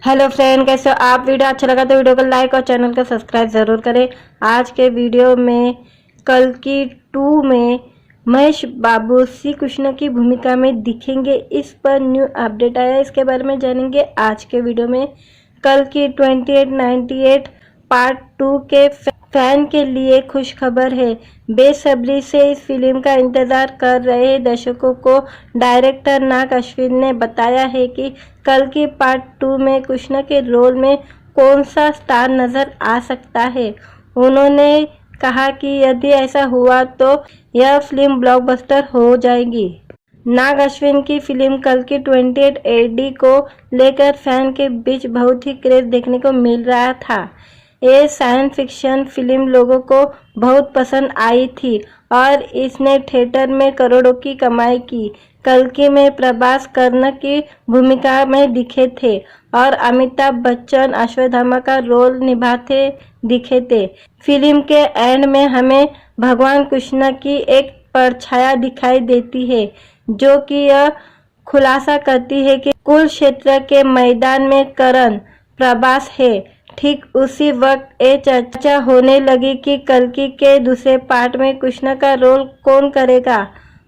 Hello friend, कैसे हो आप। वीडियो अच्छा लगा तो वीडियो को लाइक और चैनल को सब्सक्राइब ज़रूर करें। आज के वीडियो में कल्कि 2 में महेश बाबू श्री कृष्ण की भूमिका में दिखेंगे। इस पर न्यू अपडेट आया, इसके बारे में जानेंगे आज के वीडियो में। कल्कि 2898 पार्ट 2 के फैन के लिए खुशखबर है। बेसब्री से इस फिल्म का इंतजार कर रहे दर्शकों को डायरेक्टर नाग अश्विन ने बताया है कि कल्कि पार्ट 2 में कृष्ण के रोल में कौन सा स्टार नजर आ सकता है। उन्होंने कहा कि यदि ऐसा हुआ तो यह फिल्म ब्लॉकबस्टर हो जाएगी। नाग अश्विन की फिल्म कल्कि 28 AD को लेकर फैन के बीच बहुत ही क्रेज देखने को मिल रहा था। ये साइंस फिक्शन फिल्म लोगों को बहुत पसंद आई थी और इसने थिएटर में करोड़ों की कमाई की। कल्कि में प्रभास कर्ण की भूमिका में दिखे थे और अमिताभ बच्चन अश्वत्थामा का रोल निभाते दिखे थे। फिल्म के एंड में हमें भगवान कृष्ण की एक परछाया दिखाई देती है, जो कि यह खुलासा करती है कि कुरुक्षेत्र के मैदान में कर्ण प्रभास है। ठीक उसी वक्त ये चर्चा होने लगी कि कल्कि के दूसरे पार्ट में कृष्ण का रोल कौन करेगा।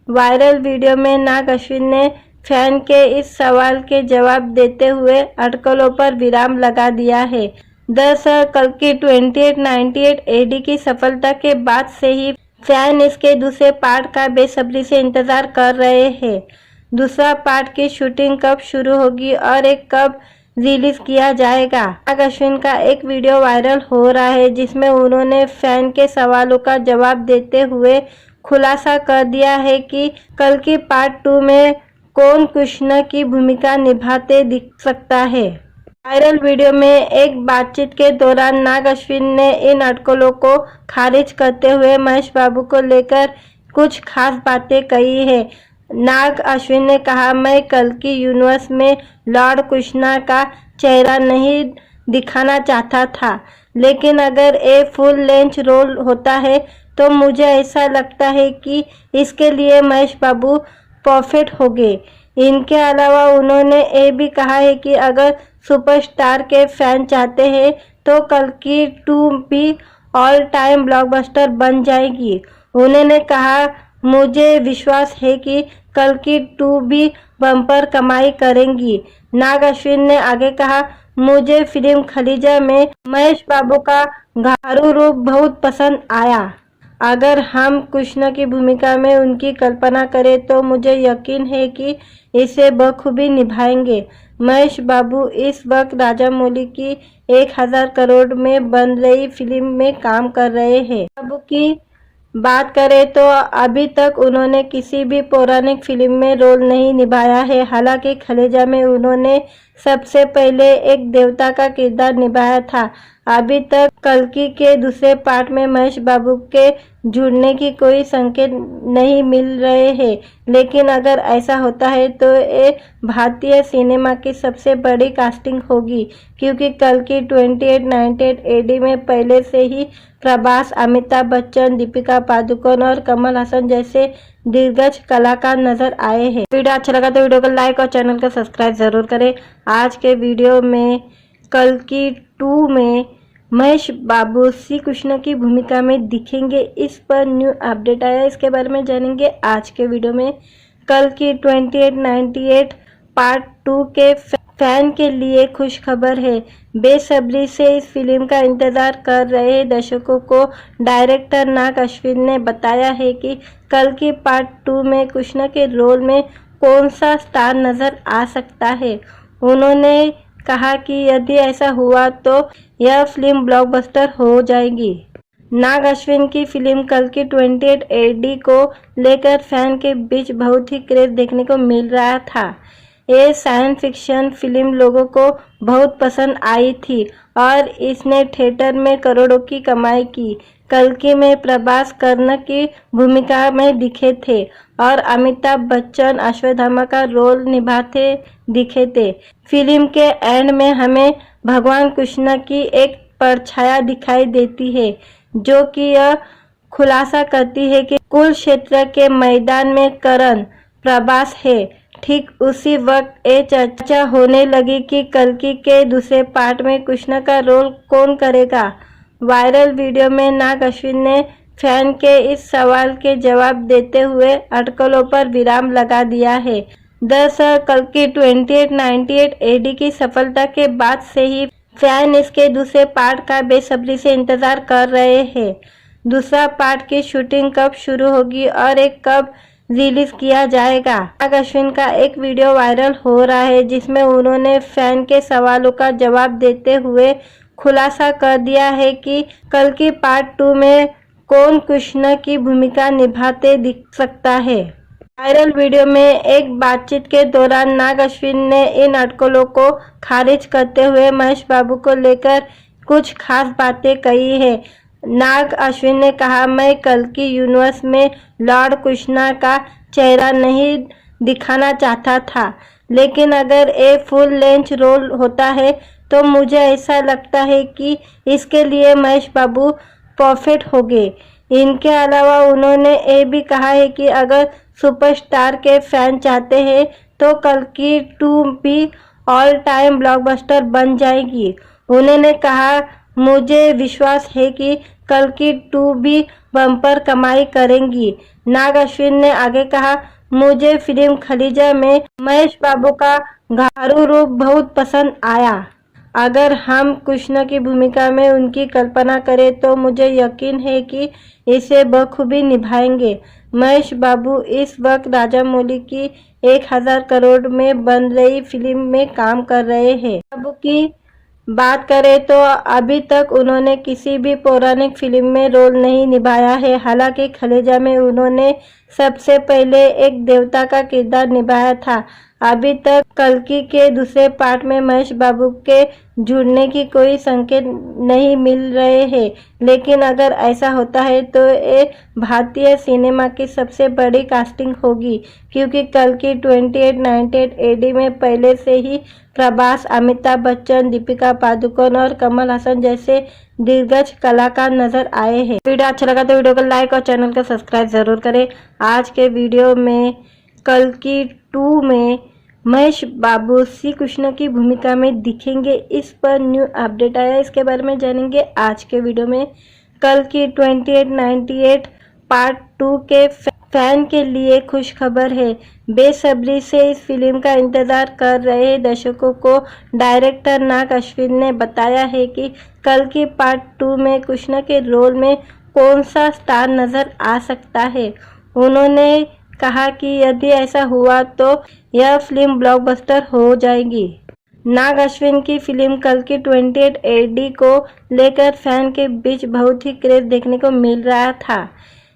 वायरल वीडियो में नाग अश्विन ने फैन के इस सवाल के जवाब देते हुए अटकलों पर विराम लगा दिया है। दरअसल कल्कि 2898 AD की सफलता के बाद से ही फैन इसके दूसरे पार्ट का बेसब्री से इंतजार कर रहे हैं। दूसरा पार्ट की शूटिंग कब शुरू होगी और एक कब रिलीज किया जाएगा। नाग अश्विन का एक वीडियो वायरल हो रहा है, जिसमें उन्होंने फैन के सवालों का जवाब देते हुए खुलासा कर दिया है कि कल्कि पार्ट 2 में कौन कृष्ण की भूमिका निभाते दिख सकता है। वायरल वीडियो में एक बातचीत के दौरान नाग अश्विन ने इन अटकलों को खारिज करते हुए महेश बाबू को लेकर कुछ खास बातें कही है। नाग अश्विन ने कहा, मैं कल्कि यूनिवर्स में लॉर्ड कृष्णा का चेहरा नहीं दिखाना चाहता था, लेकिन अगर ये फुल लेंथ रोल होता है तो मुझे ऐसा लगता है कि इसके लिए महेश बाबू परफेक्ट होंगे। इनके अलावा उन्होंने ये भी कहा है कि अगर सुपरस्टार के फैन चाहते हैं तो कल्कि 2 भी ऑल टाइम ब्लॉकबस्टर बन जाएगी। उन्होंने कहा, मुझे विश्वास है कि कल्कि 2 भी बम्पर कमाई करेंगी। नाग अश्विन ने आगे कहा, मुझे फिल्म खलीजा में महेश बाबू का घारू रूप बहुत पसंद आया। अगर हम कृष्ण की भूमिका में उनकी कल्पना करें तो मुझे यकीन है कि इसे बखूबी निभाएंगे। महेश बाबू इस वक्त राजामौली की 1000 करोड़ में बन रही फिल्म में काम कर रहे हैं। बाबू की बात करें तो अभी तक उन्होंने किसी भी पौराणिक फिल्म में रोल नहीं निभाया है। हालांकि खलेजा में उन्होंने सबसे पहले एक देवता का किरदार निभाया था। अभी तक कल्कि के दूसरे पार्ट में महेश बाबू के जुड़ने की कोई संकेत नहीं मिल रहे हैं, लेकिन अगर ऐसा होता है तो ये भारतीय सिनेमा की सबसे बड़ी कास्टिंग होगी, क्योंकि कल्कि 2898 AD में पहले से ही प्रभास, अमिताभ बच्चन, दीपिका पादुकोण और कमल हसन जैसे दिग्गज कलाकार नजर आए हैं। वीडियो अच्छा लगा तो वीडियो को लाइक और चैनल को सब्सक्राइब जरूर करें। आज के वीडियो में कल्कि 2 में महेश बाबू श्री कृष्ण की भूमिका में दिखेंगे। इस पर न्यू अपडेट आया, इसके बारे में जानेंगे आज के वीडियो में। कल्कि 2898 पार्ट 2 के फैन के लिए खुशखबर है। बेसब्री से इस फिल्म का इंतजार कर रहे दर्शकों को डायरेक्टर नाग अश्विन ने बताया है कि कल्कि पार्ट 2 में कृष्ण के रोल में कौन सा स्टार नजर आ सकता है। उन्होंने कहा कि यदि ऐसा हुआ तो यह फिल्म ब्लॉकबस्टर हो जाएगी। नाग अश्विन की फिल्म कल्कि 28 AD को लेकर फैन के बीच बहुत ही क्रेज देखने को मिल रहा था। ये साइंस फिक्शन फिल्म लोगों को बहुत पसंद आई थी और इसने थिएटर में करोड़ों की कमाई की। कल्कि में प्रभास कर्ण की भूमिका में दिखे थे और अमिताभ बच्चन अश्वत्थामा का रोल निभाते दिखे थे। फिल्म के एंड में हमें भगवान कृष्ण की एक परछाया दिखाई देती है, जो कि यह खुलासा करती है कि कुरुक्षेत्र के मैदान में कर्ण प्रभास है। ठीक उसी वक्त ये चर्चा होने लगी कि कल्कि के दूसरे पार्ट में कृष्ण का रोल कौन करेगा। वायरल वीडियो में नाग अश्विन ने फैन के इस सवाल के जवाब देते हुए अटकलों पर विराम लगा दिया है। दरअसल कल्कि 2898 एडी की सफलता के बाद से ही फैन इसके दूसरे पार्ट का बेसब्री से इंतजार कर रहे हैं। दूसरा पार्ट की शूटिंग कब शुरू होगी और एक कब रिलीज किया जाएगा। नाग अश्विन का एक वीडियो वायरल हो रहा है जिसमें उन्होंने फैन के सवालों का जवाब देते हुए खुलासा कर दिया है कि कल्कि पार्ट 2 में कौन कृष्ण की भूमिका निभाते दिख सकता है। वायरल वीडियो में एक बातचीत के दौरान नाग अश्विन ने इन अटकलों को खारिज करते हुए महेश बाबू को लेकर कुछ खास बातें कही है। नाग अश्विन ने कहा, मैं कल्कि यूनिवर्स में लॉर्ड कृष्णा का चेहरा नहीं दिखाना चाहता था, लेकिन अगर ये फुल लेंथ रोल होता है तो मुझे ऐसा लगता है कि इसके लिए महेश बाबू परफेक्ट होंगे। इनके अलावा उन्होंने ये भी कहा है कि अगर सुपरस्टार के फैन चाहते हैं तो कल्कि 2 भी ऑल टाइम ब्लॉकबस्टर बन जाएगी। उन्होंने कहा, मुझे विश्वास है कि कल्कि 2 भी बम्पर कमाई करेंगी। नाग अश्विन ने आगे कहा, मुझे फिल्म खलीजा में महेश बाबू का घारू रूप बहुत पसंद आया। अगर हम कृष्ण की भूमिका में उनकी कल्पना करें तो मुझे यकीन है कि इसे बखूबी निभाएंगे। महेश बाबू इस वक्त राजामौली की 1000 करोड़ में बन रही फिल्म में काम कर रहे हैं। बाबू की बात करें तो अभी तक उन्होंने किसी भी पौराणिक फिल्म में रोल नहीं निभाया है। हालांकि खलेजा में उन्होंने सबसे पहले एक देवता का किरदार निभाया था। अभी तक कल्कि के दूसरे पार्ट में महेश बाबू के जुड़ने की कोई संकेत नहीं मिल रहे हैं, लेकिन अगर ऐसा होता है तो ये भारतीय सिनेमा की सबसे बड़ी कास्टिंग होगी, क्योंकि कल्कि 2898 एडी में पहले से ही प्रभास, अमिताभ बच्चन, दीपिका पादुकोण और कमल हसन जैसे दिग्गज कलाकार नजर आए हैं। वीडियो अच्छा लगा तो वीडियो को लाइक और चैनल को सब्सक्राइब जरूर करें। आज के वीडियो में कल्कि 2 में महेश बाबू श्री कृष्ण की भूमिका में दिखेंगे, इस पर न्यू अपडेट आया, इसके बारे में जानेंगे आज के वीडियो में। कल्कि 2898 पार्ट 2 के फैन के लिए खुश खबर है। बेसब्री से इस फिल्म का इंतजार कर रहे दर्शकों को डायरेक्टर नाग अश्विन ने बताया है कि कल्कि पार्ट 2 में कृष्ण के रोल में कौन सा स्टार नजर आ सकता है। उन्होंने कहा कि यदि ऐसा हुआ तो यह फिल्म ब्लॉकबस्टर हो जाएगी। नाग अश्विन की फिल्म कल्कि 28 एडी को लेकर फैन के बीच बहुत ही क्रेज देखने को मिल रहा था।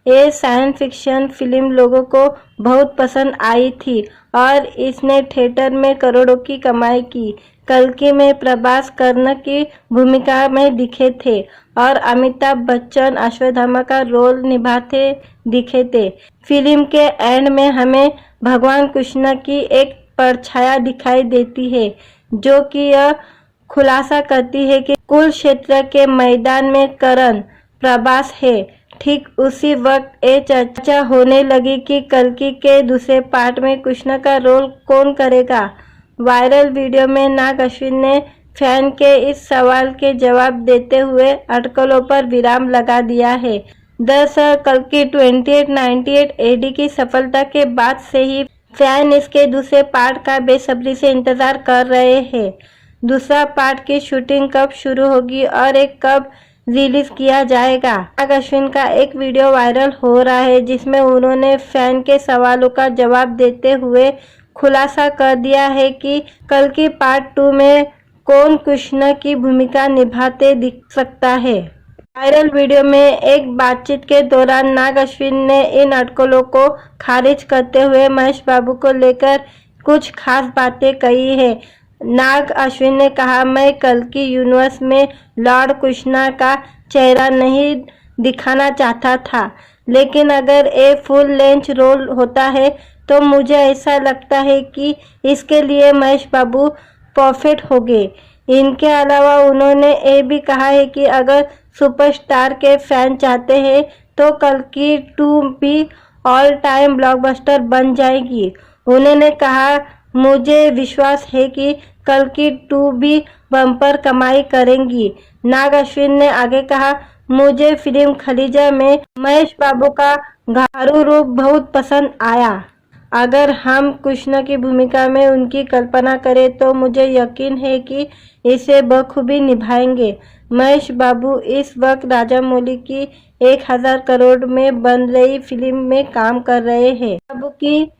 ये साइंस फिक्शन फिल्म लोगों को बहुत पसंद आई थी और इसने थिएटर में करोड़ों की कमाई की। कल्कि में प्रभास कर्ण की भूमिका में दिखे थे और अमिताभ बच्चन अश्वत्थामा का रोल निभाते दिखे थे। फिल्म के एंड में हमें भगवान कृष्ण की एक परछाया दिखाई देती है, जो कि यह खुलासा करती है कि कुरुक्षेत्र के मैदान में कर्ण प्रभास है। ठीक उसी वक्त ये चर्चा होने लगी कि कल्कि के दूसरे पार्ट में कृष्ण का रोल कौन करेगा। वायरल वीडियो में नाग अश्विन ने फैन के इस सवाल के जवाब देते हुए अटकलों पर विराम लगा दिया है। दरअसल कल्कि 2898 एडी की सफलता के बाद से ही फैन इसके दूसरे पार्ट का बेसब्री से इंतजार कर रहे हैं। दूसरा पार्ट की शूटिंग कब शुरू होगी और एक कब रिलीज किया जाएगा। नाग अश्विन का एक वीडियो वायरल हो रहा है जिसमें उन्होंने फैन के सवालों का जवाब देते हुए खुलासा कर दिया है कि कल्कि पार्ट 2 में कौन कृष्ण की भूमिका निभाते दिख सकता है। वायरल वीडियो में एक बातचीत के दौरान नाग अश्विन ने इन अटकलों को खारिज करते हुए महेश बाबू को लेकर कुछ खास बातें कही है। नाग अश्विन ने कहा, मैं कल्कि यूनिवर्स में लॉर्ड कृष्णा का चेहरा नहीं दिखाना चाहता था, लेकिन अगर ये फुल लेंथ रोल होता है तो मुझे ऐसा लगता है कि इसके लिए महेश बाबू परफेक्ट होंगे। इनके अलावा उन्होंने ये भी कहा है कि अगर सुपरस्टार के फैन चाहते हैं तो कल्कि 2 भी ऑल टाइम ब्लॉकबस्टर बन जाएगी। उन्होंने कहा, मुझे विश्वास है कि कल्कि 2 भी बम्पर कमाई करेंगी। नाग अश्विन ने आगे कहा, मुझे फिल्म खलीजा में महेश बाबू का घारू रूप बहुत पसंद आया। अगर हम कृष्ण की भूमिका में उनकी कल्पना करें तो मुझे यकीन है कि इसे बखूबी निभाएंगे। महेश बाबू इस वक्त राजामौली की 1000 करोड़ में बन रही फिल्म में काम कर रहे हैं। बाबू की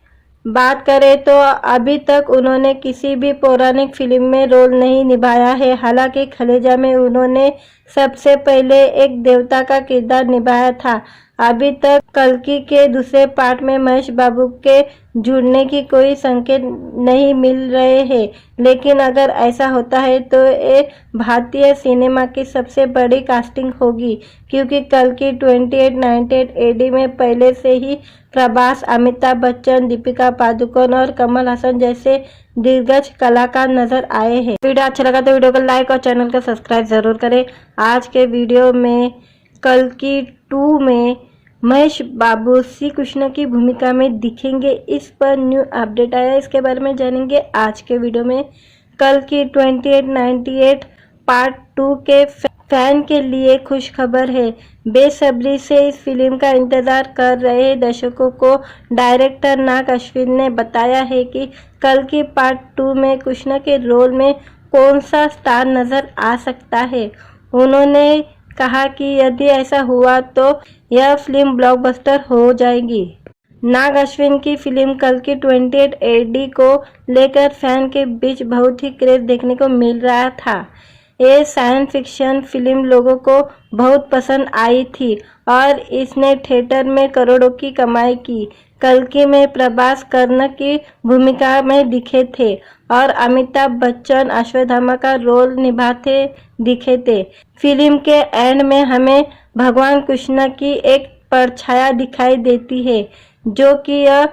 बात करें तो अभी तक उन्होंने किसी भी पौराणिक फिल्म में रोल नहीं निभाया है। हालांकि खलेजा में उन्होंने सबसे पहले एक देवता का किरदार निभाया था। अभी तक कल्कि के दूसरे पार्ट में महेश बाबू के जुड़ने की कोई संकेत नहीं मिल रहे हैं, लेकिन अगर ऐसा होता है तो ये भारतीय सिनेमा की सबसे बड़ी कास्टिंग होगी, क्योंकि कल्कि 2898 AD में पहले से ही प्रभास, अमिताभ बच्चन, दीपिका पादुकोण और कमल हसन जैसे दिग्गज कलाकार नजर आए हैं। वीडियो अच्छा लगा तो वीडियो को लाइक और चैनल को सब्सक्राइब जरूर करें। आज के वीडियो में कल्कि 2 में महेश बाबू श्री कृष्ण की भूमिका में दिखेंगे, इस पर न्यू अपडेट आया, इसके बारे में जानेंगे आज के वीडियो में। कल्कि 2898 पार्ट 2 के फैन के लिए खुश खबर है। बेसब्री से इस फिल्म का इंतजार कर रहे दर्शकों को डायरेक्टर नाग अश्विन ने बताया है कि कल्कि पार्ट 2 में कृष्ण के रोल में कौन सा स्टार नजर आ सकता है। उन्होंने कहा कि यदि ऐसा हुआ तो यह फिल्म ब्लॉकबस्टर हो जाएगी। नाग अश्विन की फिल्म कल्कि 28 AD को लेकर फैन के बीच बहुत ही क्रेज देखने को मिल रहा था। ये साइंस फिक्शन फिल्म लोगों को बहुत पसंद आई थी और इसने थिएटर में करोड़ों की कमाई की। कल्कि में प्रभास कर्ण की भूमिका में दिखे थे और अमिताभ बच्चन अश्वत्थामा का रोल निभाते दिखे थे। फिल्म के एंड में हमें भगवान कृष्ण की एक परछाया दिखाई देती है, जो कि यह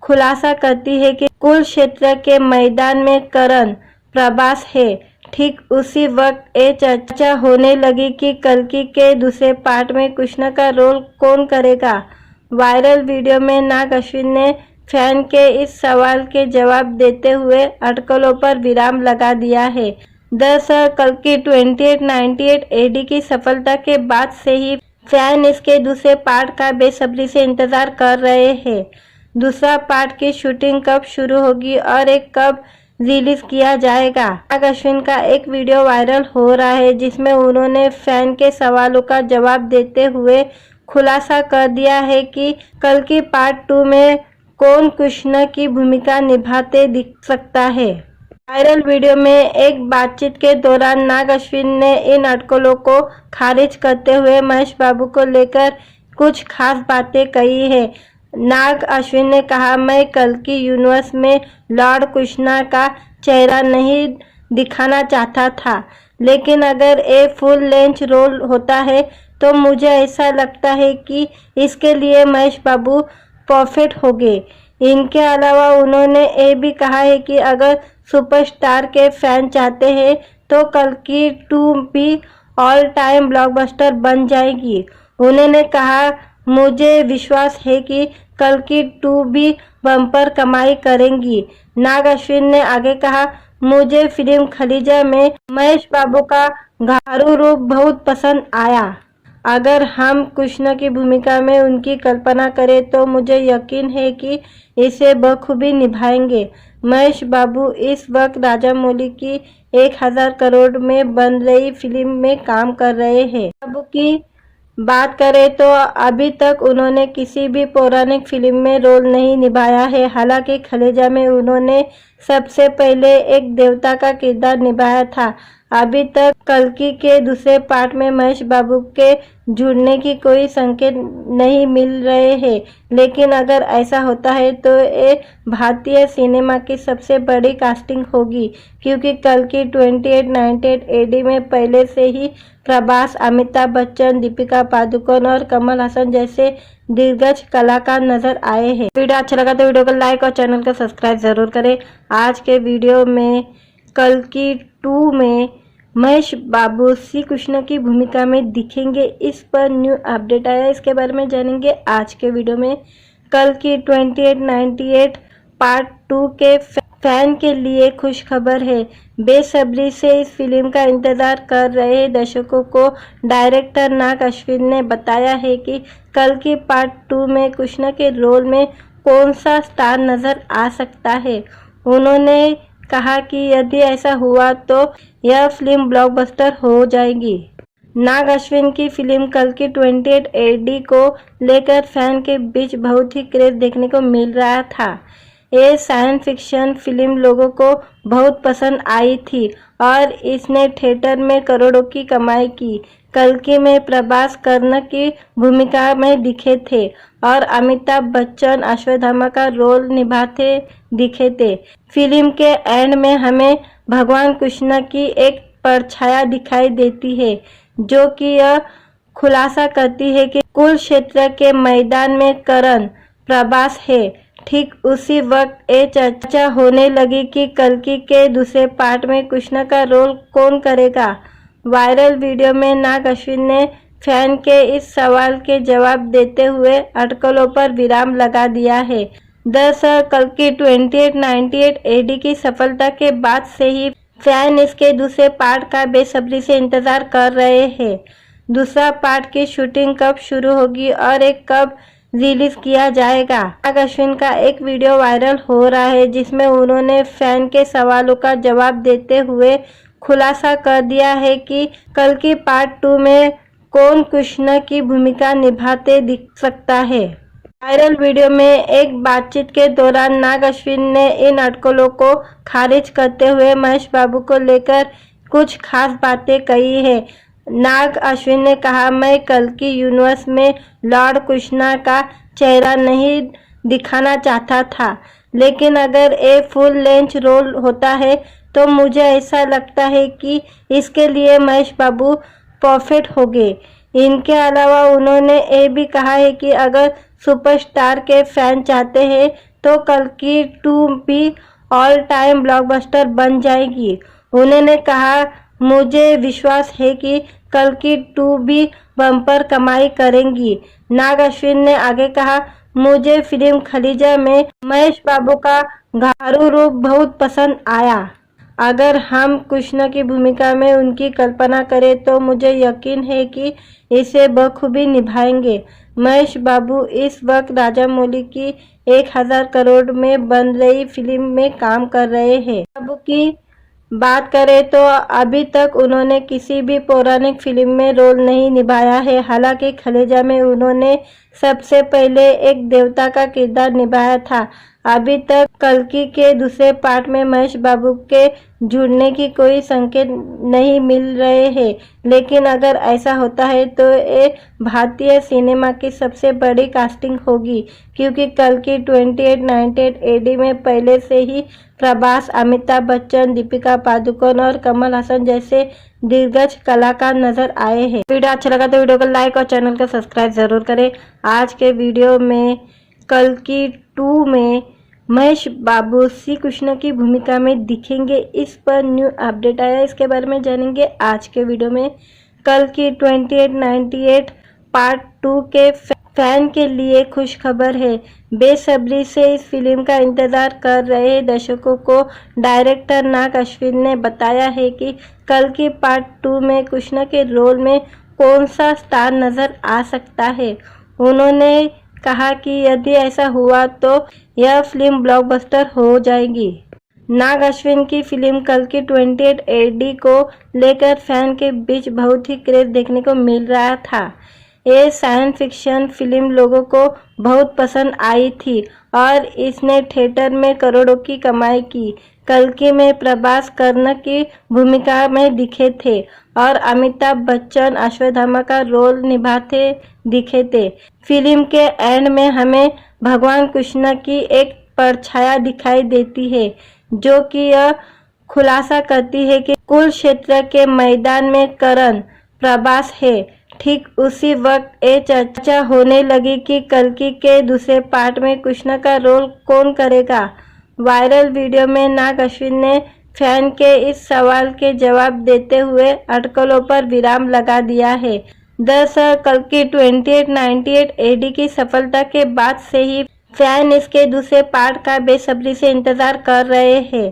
खुलासा करती है कि कुरुक्षेत्र के मैदान में कर्ण प्रभास है। ठीक उसी वक्त ये चर्चा होने लगी कि कल्कि के दूसरे पार्ट में कृष्ण का रोल कौन करेगा। वायरल वीडियो में नाग अश्विन ने फैन के इस सवाल के जवाब देते हुए अटकलों पर विराम लगा दिया है। दरअसल कल्कि 2898 AD की सफलता के बाद से ही फैन इसके दूसरे पार्ट का बेसब्री से इंतजार कर रहे हैं। दूसरा पार्ट की शूटिंग कब शुरू होगी और एक कब रिलीज किया जाएगा। नाग अश्विन का एक वीडियो वायरल हो रहा है, जिसमें उन्होंने फैन के सवालों का जवाब देते हुए खुलासा कर दिया है कि कल्कि पार्ट 2 में कौन कृष्ण की भूमिका निभाते दिख सकता है। वायरल वीडियो में एक बातचीत के दौरान नाग अश्विन ने इन अटकलों को खारिज करते हुए महेश बाबू को लेकर कुछ खास बातें कही है। नाग अश्विन ने कहा, मैं कल्कि यूनिवर्स में लॉर्ड कृष्णा का चेहरा नहीं दिखाना चाहता था, लेकिन अगर ये फुल लेंथ रोल होता है तो मुझे ऐसा लगता है कि इसके लिए महेश बाबू परफेक्ट होंगे। इनके अलावा उन्होंने ये भी कहा है कि अगर सुपरस्टार के फैन चाहते हैं तो कल्कि 2 भी ऑल टाइम ब्लॉकबस्टर बन जाएगी। उन्होंने कहा, मुझे विश्वास है कि कल्कि 2 भी बम्पर कमाई करेंगी। नाग अश्विन ने आगे कहा, मुझे फिल्म खलीजा में महेश बाबू का घारू रूप बहुत पसंद आया। अगर हम कृष्ण की भूमिका में उनकी कल्पना करें तो मुझे यकीन है कि इसे बखूबी निभाएंगे। महेश बाबू इस वक्त राजामौली की 1000 करोड़ में बन रही फिल्म में काम कर रहे हैं। बाबू की बात करें तो अभी तक उन्होंने किसी भी पौराणिक फिल्म में रोल नहीं निभाया है। हालांकि खलेजा में उन्होंने सबसे पहले एक देवता का किरदार निभाया था। अभी तक कल्कि के दूसरे पार्ट में महेश बाबू के जुड़ने की कोई संकेत नहीं मिल रहे हैं, लेकिन अगर ऐसा होता है तो ये भारतीय सिनेमा की सबसे बड़ी कास्टिंग होगी, क्योंकि कल्कि 2898 AD में पहले से ही प्रभास, अमिताभ बच्चन, दीपिका पादुकोण और कमल हसन जैसे दिग्गज कलाकार नजर आए हैं। वीडियो अच्छा लगा तो वीडियो को लाइक और चैनल को सब्सक्राइब जरूर करें। आज के वीडियो में कल्कि 2 में महेश बाबू श्री कृष्ण की भूमिका में दिखेंगे, इस पर न्यू अपडेट आया, इसके बारे में जानेंगे आज के वीडियो में। कल्कि 2898 पार्ट 2 के फैन के लिए खुशखबर है। बेसब्री से इस फिल्म का इंतजार कर रहे दर्शकों को डायरेक्टर नाग अश्विन ने बताया है कि कल्कि पार्ट 2 में कृष्ण के रोल में कौन सा स्टार नजर आ सकता है। उन्होंने कहा कि यदि ऐसा हुआ तो यह फिल्म ब्लॉकबस्टर हो जाएगी। नाग अश्विन की फिल्म कल्कि 28 AD को लेकर फैन के बीच बहुत ही क्रेज देखने को मिल रहा था। ये साइंस फिक्शन फिल्म लोगों को बहुत पसंद आई थी और इसने थिएटर में करोड़ों की कमाई की। कल्कि में प्रभास कर्ण की भूमिका में दिखे थे और अमिताभ बच्चन अश्वत्थामा का रोल निभाते दिखे थे। फिल्म के एंड में हमें भगवान कृष्ण की एक परछाया दिखाई देती है जो कि यह खुलासा करती है कि कुरुक्षेत्र के मैदान में कर्ण प्रभास है। ठीक उसी वक्त ये चर्चा होने लगी कि कल्कि के दूसरे पार्ट में कृष्ण का रोल कौन करेगा। वायरल वीडियो में नाग अश्विन ने फैन के इस सवाल के जवाब देते हुए अटकलों पर विराम लगा दिया है। दरअसल कल्कि 2898 AD की सफलता के बाद से ही फैन इसके दूसरे पार्ट का बेसब्री से इंतजार कर रहे हैं। दूसरा पार्ट की शूटिंग कब शुरू होगी और एक कब रिलीज किया जाएगा। नाग अश्विन का एक वीडियो वायरल हो रहा है जिसमें उन्होंने फैन के सवालों का जवाब देते हुए खुलासा कर दिया है कि कल्कि पार्ट 2 में कौन कृष्ण की भूमिका निभाते दिख सकता है। वायरल वीडियो में एक बातचीत के दौरान नाग अश्विन ने इन अटकलों को खारिज करते हुए महेश बाबू को लेकर कुछ खास बातें कही है। नाग अश्विन ने कहा, मैं कल्कि यूनिवर्स में लॉर्ड कृष्णा का चेहरा नहीं दिखाना चाहता था, लेकिन अगर ये फुल लेंथ रोल होता है तो मुझे ऐसा लगता है कि इसके लिए महेश बाबू परफेक्ट होंगे। इनके अलावा उन्होंने ये भी कहा है कि अगर सुपरस्टार के फैन चाहते हैं तो कल्कि 2 भी ऑल टाइम ब्लॉकबस्टर बन जाएगी। उन्होंने कहा, मुझे विश्वास है कि कल्कि 2 भी बम्पर कमाई करेंगी। नाग अश्विन ने आगे कहा, मुझे फिल्म खलीजा में महेश बाबू का घारू रूप बहुत पसंद आया। अगर हम कृष्ण की भूमिका में उनकी कल्पना करें तो मुझे यकीन है कि इसे बखूबी निभाएंगे। महेश बाबू इस वक्त राजामौली की 1000 करोड़ में बन रही फिल्म में काम कर रहे हैं। बाबू की बात करें तो अभी तक उन्होंने किसी भी पौराणिक फिल्म में रोल नहीं निभाया है। हालांकि खलीजा में उन्होंने सबसे पहले एक देवता का किरदार निभाया था। अभी तक कल्कि के दूसरे पार्ट में महेश बाबू के जुड़ने की कोई संकेत नहीं मिल रहे हैं, लेकिन अगर ऐसा होता है तो ये भारतीय सिनेमा की सबसे बड़ी कास्टिंग होगी, क्योंकि कल्कि 2898 AD में पहले से ही प्रभास, अमिताभ बच्चन, दीपिका पादुकोण और कमल हसन जैसे दिग्गज कलाकार नजर आए हैं। वीडियो अच्छा लगा तो वीडियो को लाइक और चैनल को सब्सक्राइब जरूर करें। आज के वीडियो में कल्कि 2 में महेश बाबू श्री कृष्ण की भूमिका में दिखेंगे, इस पर न्यू अपडेट आया, इसके बारे में जानेंगे आज के वीडियो में। कल्कि 2898 पार्ट 2 के फैन के लिए खुशखबर है। बेसब्री से इस फिल्म का इंतजार कर रहे दर्शकों को डायरेक्टर नाग अश्विन ने बताया है कि कल्कि पार्ट 2 में कृष्ण के रोल में कौन सा स्टार नजर आ सकता है। उन्होंने कहा कि यदि ऐसा हुआ तो यह फिल्म ब्लॉकबस्टर हो जाएगी। नाग अश्विन की फिल्म कल्कि 28 AD को लेकर फैन के बीच बहुत ही क्रेज देखने को मिल रहा था। ये साइंस फिक्शन फिल्म लोगों को बहुत पसंद आई थी और इसने थिएटर में करोड़ों की कमाई की। कल्कि में प्रभास कर्ण की भूमिका में दिखे थे और अमिताभ बच्चन अश्वत्थामा का रोल निभाते दिखे थे। फिल्म के एंड में हमें भगवान कृष्ण की एक परछाया दिखाई देती है जो कि यह खुलासा करती है कि कुरुक्षेत्र के मैदान में कर्ण प्रभास है। ठीक उसी वक्त ये चर्चा होने लगी कि कल्कि के दूसरे पार्ट में कृष्ण का रोल कौन करेगा। वायरल वीडियो में नाग अश्विन ने फैन के इस सवाल के जवाब देते हुए अटकलों पर विराम लगा दिया है। दरअसल कल्कि 2898 AD की सफलता के बाद से ही फैन इसके दूसरे पार्ट का बेसब्री से इंतजार कर रहे हैं।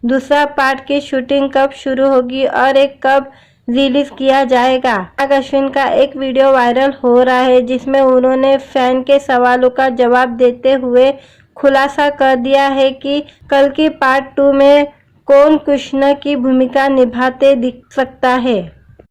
दूसरा पार्ट की शूटिंग कब शुरू होगी और एक कब रिलीज किया जाएगा। नाग अश्विन का एक वीडियो वायरल हो रहा है जिसमें उन्होंने फैन के सवालों का जवाब देते हुए खुलासा कर दिया है कि कल की पार्ट 2 में कौन कृष्ण की भूमिका निभाते दिख सकता है।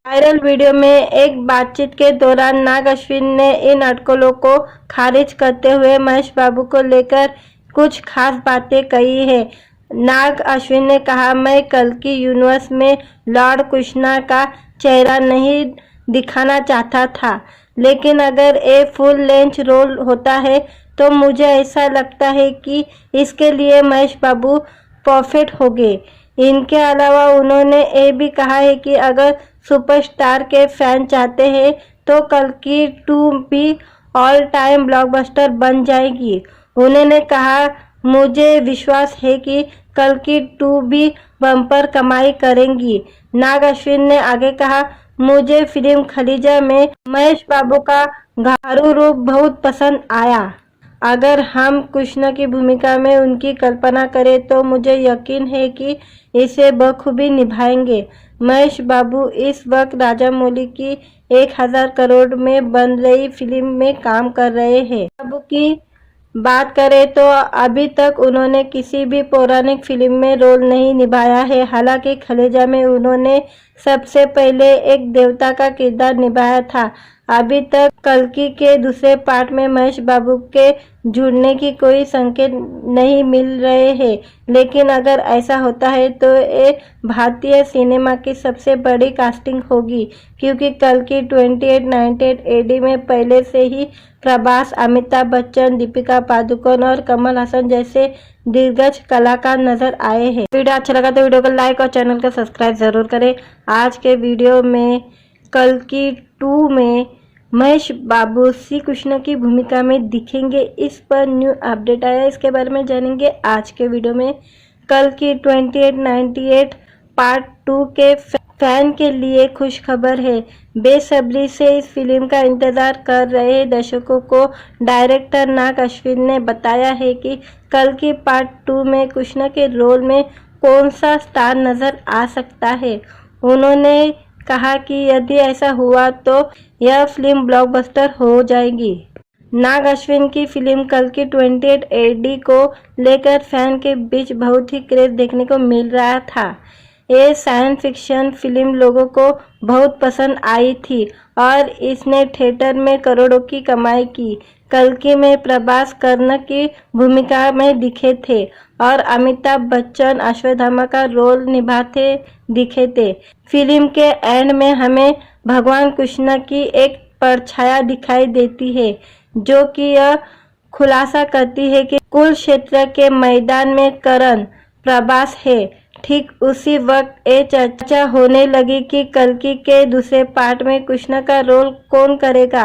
वायरल वीडियो में एक बातचीत के दौरान नाग अश्विन ने इन अटकलों को खारिज करते हुए महेश बाबू को लेकर कुछ खास बातें कही है। नाग अश्विन ने कहा, मैं कल की यूनिवर्स में लॉर्ड कृष्णा का चेहरा नहीं दिखाना चाहता था, लेकिन अगर ये फुल लेंथ रोल होता है तो मुझे ऐसा लगता है कि इसके लिए महेश बाबू परफेक्ट होंगे। इनके अलावा उन्होंने ये भी कहा है कि अगर सुपरस्टार के फैन चाहते हैं तो कल की 2 भी ऑल टाइम ब्लॉकबस्टर बन जाएगी। उन्होंने कहा, मुझे विश्वास है कि कल की 2 भी बम्पर कमाई करेंगी। नाग अश्विन ने आगे कहा, मुझे फिल्म खलीजा में महेश बाबू का घारू रूप बहुत पसंद आया। अगर हम कृष्ण की भूमिका में उनकी कल्पना करें तो मुझे यकीन है कि इसे बखूबी निभाएंगे। महेश बाबू इस वक्त राजामौली की 1000 करोड़ में बन रही फिल्म में काम कर रहे हैं। बाबू की बात करें तो अभी तक उन्होंने किसी भी पौराणिक फिल्म में रोल नहीं निभाया है। हालांकि खलेजा में उन्होंने सबसे पहले एक देवता का किरदार निभाया था। अभी तक कल्कि के दूसरे पार्ट में महेश बाबू के जुड़ने की कोई संकेत नहीं मिल रहे हैं, लेकिन अगर ऐसा होता है तो ये भारतीय सिनेमा की सबसे बड़ी कास्टिंग होगी, क्योंकि कल्कि 2898 AD में पहले से ही प्रभास, अमिताभ बच्चन, दीपिका पादुकोण और कमल हसन जैसे दिग्गज कलाकार नजर आए हैं। वीडियो अच्छा लगा तो वीडियो को लाइक और चैनल को सब्सक्राइब जरूर करें। आज के वीडियो में कल्कि 2 में महेश बाबू श्री कृष्ण की भूमिका में दिखेंगे, इस पर न्यू अपडेट आया, इसके बारे में जानेंगे आज के वीडियो में। कल्कि 2898 पार्ट 2 के फैन के लिए खुश खबर है। बेसब्री से इस फिल्म का इंतजार कर रहे दर्शकों को डायरेक्टर नाग अश्विन ने बताया है कि कल्कि पार्ट 2 में कृष्ण के रोल में कौन सा स्टार नजर आ सकता है। उन्होंने कहा कि यदि ऐसा हुआ तो यह फिल्म ब्लॉकबस्टर हो जाएगी। नाग अश्विन की फिल्म कल्कि 28 AD को लेकर फैन के बीच बहुत ही क्रेज देखने को मिल रहा था। ये साइंस फिक्शन फिल्म लोगों को बहुत पसंद आई थी और इसने थिएटर में करोड़ों की कमाई की। कल्कि में प्रभास कर्ण की भूमिका में दिखे थे और अमिताभ बच्चन अश्वत्थामा का रोल निभाते दिखे थे। फिल्म के एंड में हमें भगवान कृष्ण की एक परछाया दिखाई देती है, जो कि यह खुलासा करती है कि कुरुक्षेत्र के मैदान में कर्ण प्रभास है। ठीक उसी वक्त ये चर्चा होने लगी कि कल्कि के दूसरे पार्ट में कृष्ण का रोल कौन करेगा।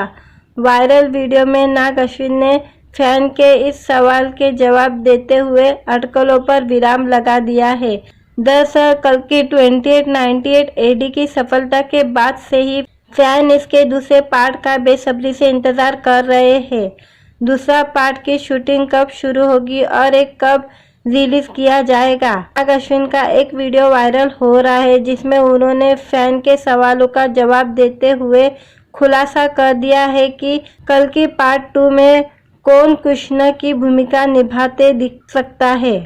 वायरल वीडियो में नाग अश्विन ने फैन के इस सवाल के जवाब देते हुए अटकलों पर विराम लगा दिया है। दरअसल कल्कि 2898 AD की सफलता के बाद से ही फैन इसके दूसरे पार्ट का बेसब्री से इंतजार कर रहे हैं। दूसरा पार्ट की शूटिंग कब शुरू होगी और एक कब रिलीज किया जाएगा। नाग अश्विन का एक वीडियो वायरल हो रहा है जिसमें उन्होंने फैन के सवालों का जवाब देते हुए खुलासा कर दिया है कि कल्कि पार्ट 2 में कौन कृष्ण की भूमिका निभाते दिख सकता है।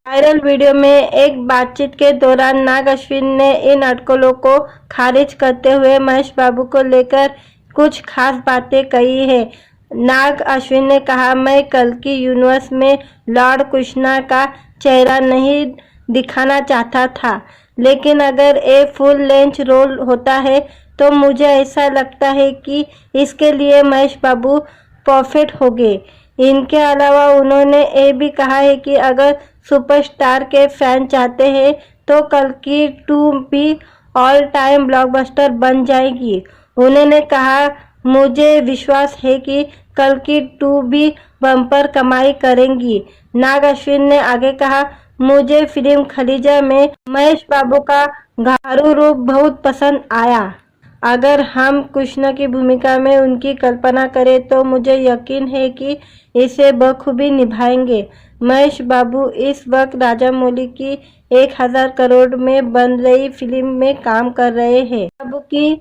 वायरल वीडियो में एक बातचीत के दौरान नाग अश्विन ने इन अटकलों को खारिज करते हुए महेश बाबू को लेकर कुछ खास बातें कही है। नाग अश्विन ने कहा, मैं कल्कि यूनिवर्स में लॉर्ड कृष्णा का चेहरा नहीं दिखाना चाहता था, लेकिन अगर ये फुल लेंथ रोल होता है तो मुझे ऐसा लगता है कि इसके लिए महेश बाबू परफेक्ट होंगे। इनके अलावा उन्होंने ये भी कहा है कि अगर सुपरस्टार के फैन चाहते हैं तो कल्कि 2 भी ऑल टाइम ब्लॉकबस्टर बन जाएगी। उन्होंने कहा, मुझे विश्वास है कि कल्कि 2 भी बम्पर कमाई करेंगी। नाग अश्विन ने आगे कहा, मुझे फिल्म खलीजा में महेश बाबू का घारू रूप बहुत पसंद आया। अगर हम कृष्ण की भूमिका में उनकी कल्पना करें तो मुझे यकीन है कि इसे बखूबी निभाएंगे। महेश बाबू इस वक्त राजामौली की 1000 करोड़ में बन रही फिल्म में काम कर रहे हैं। बाबू की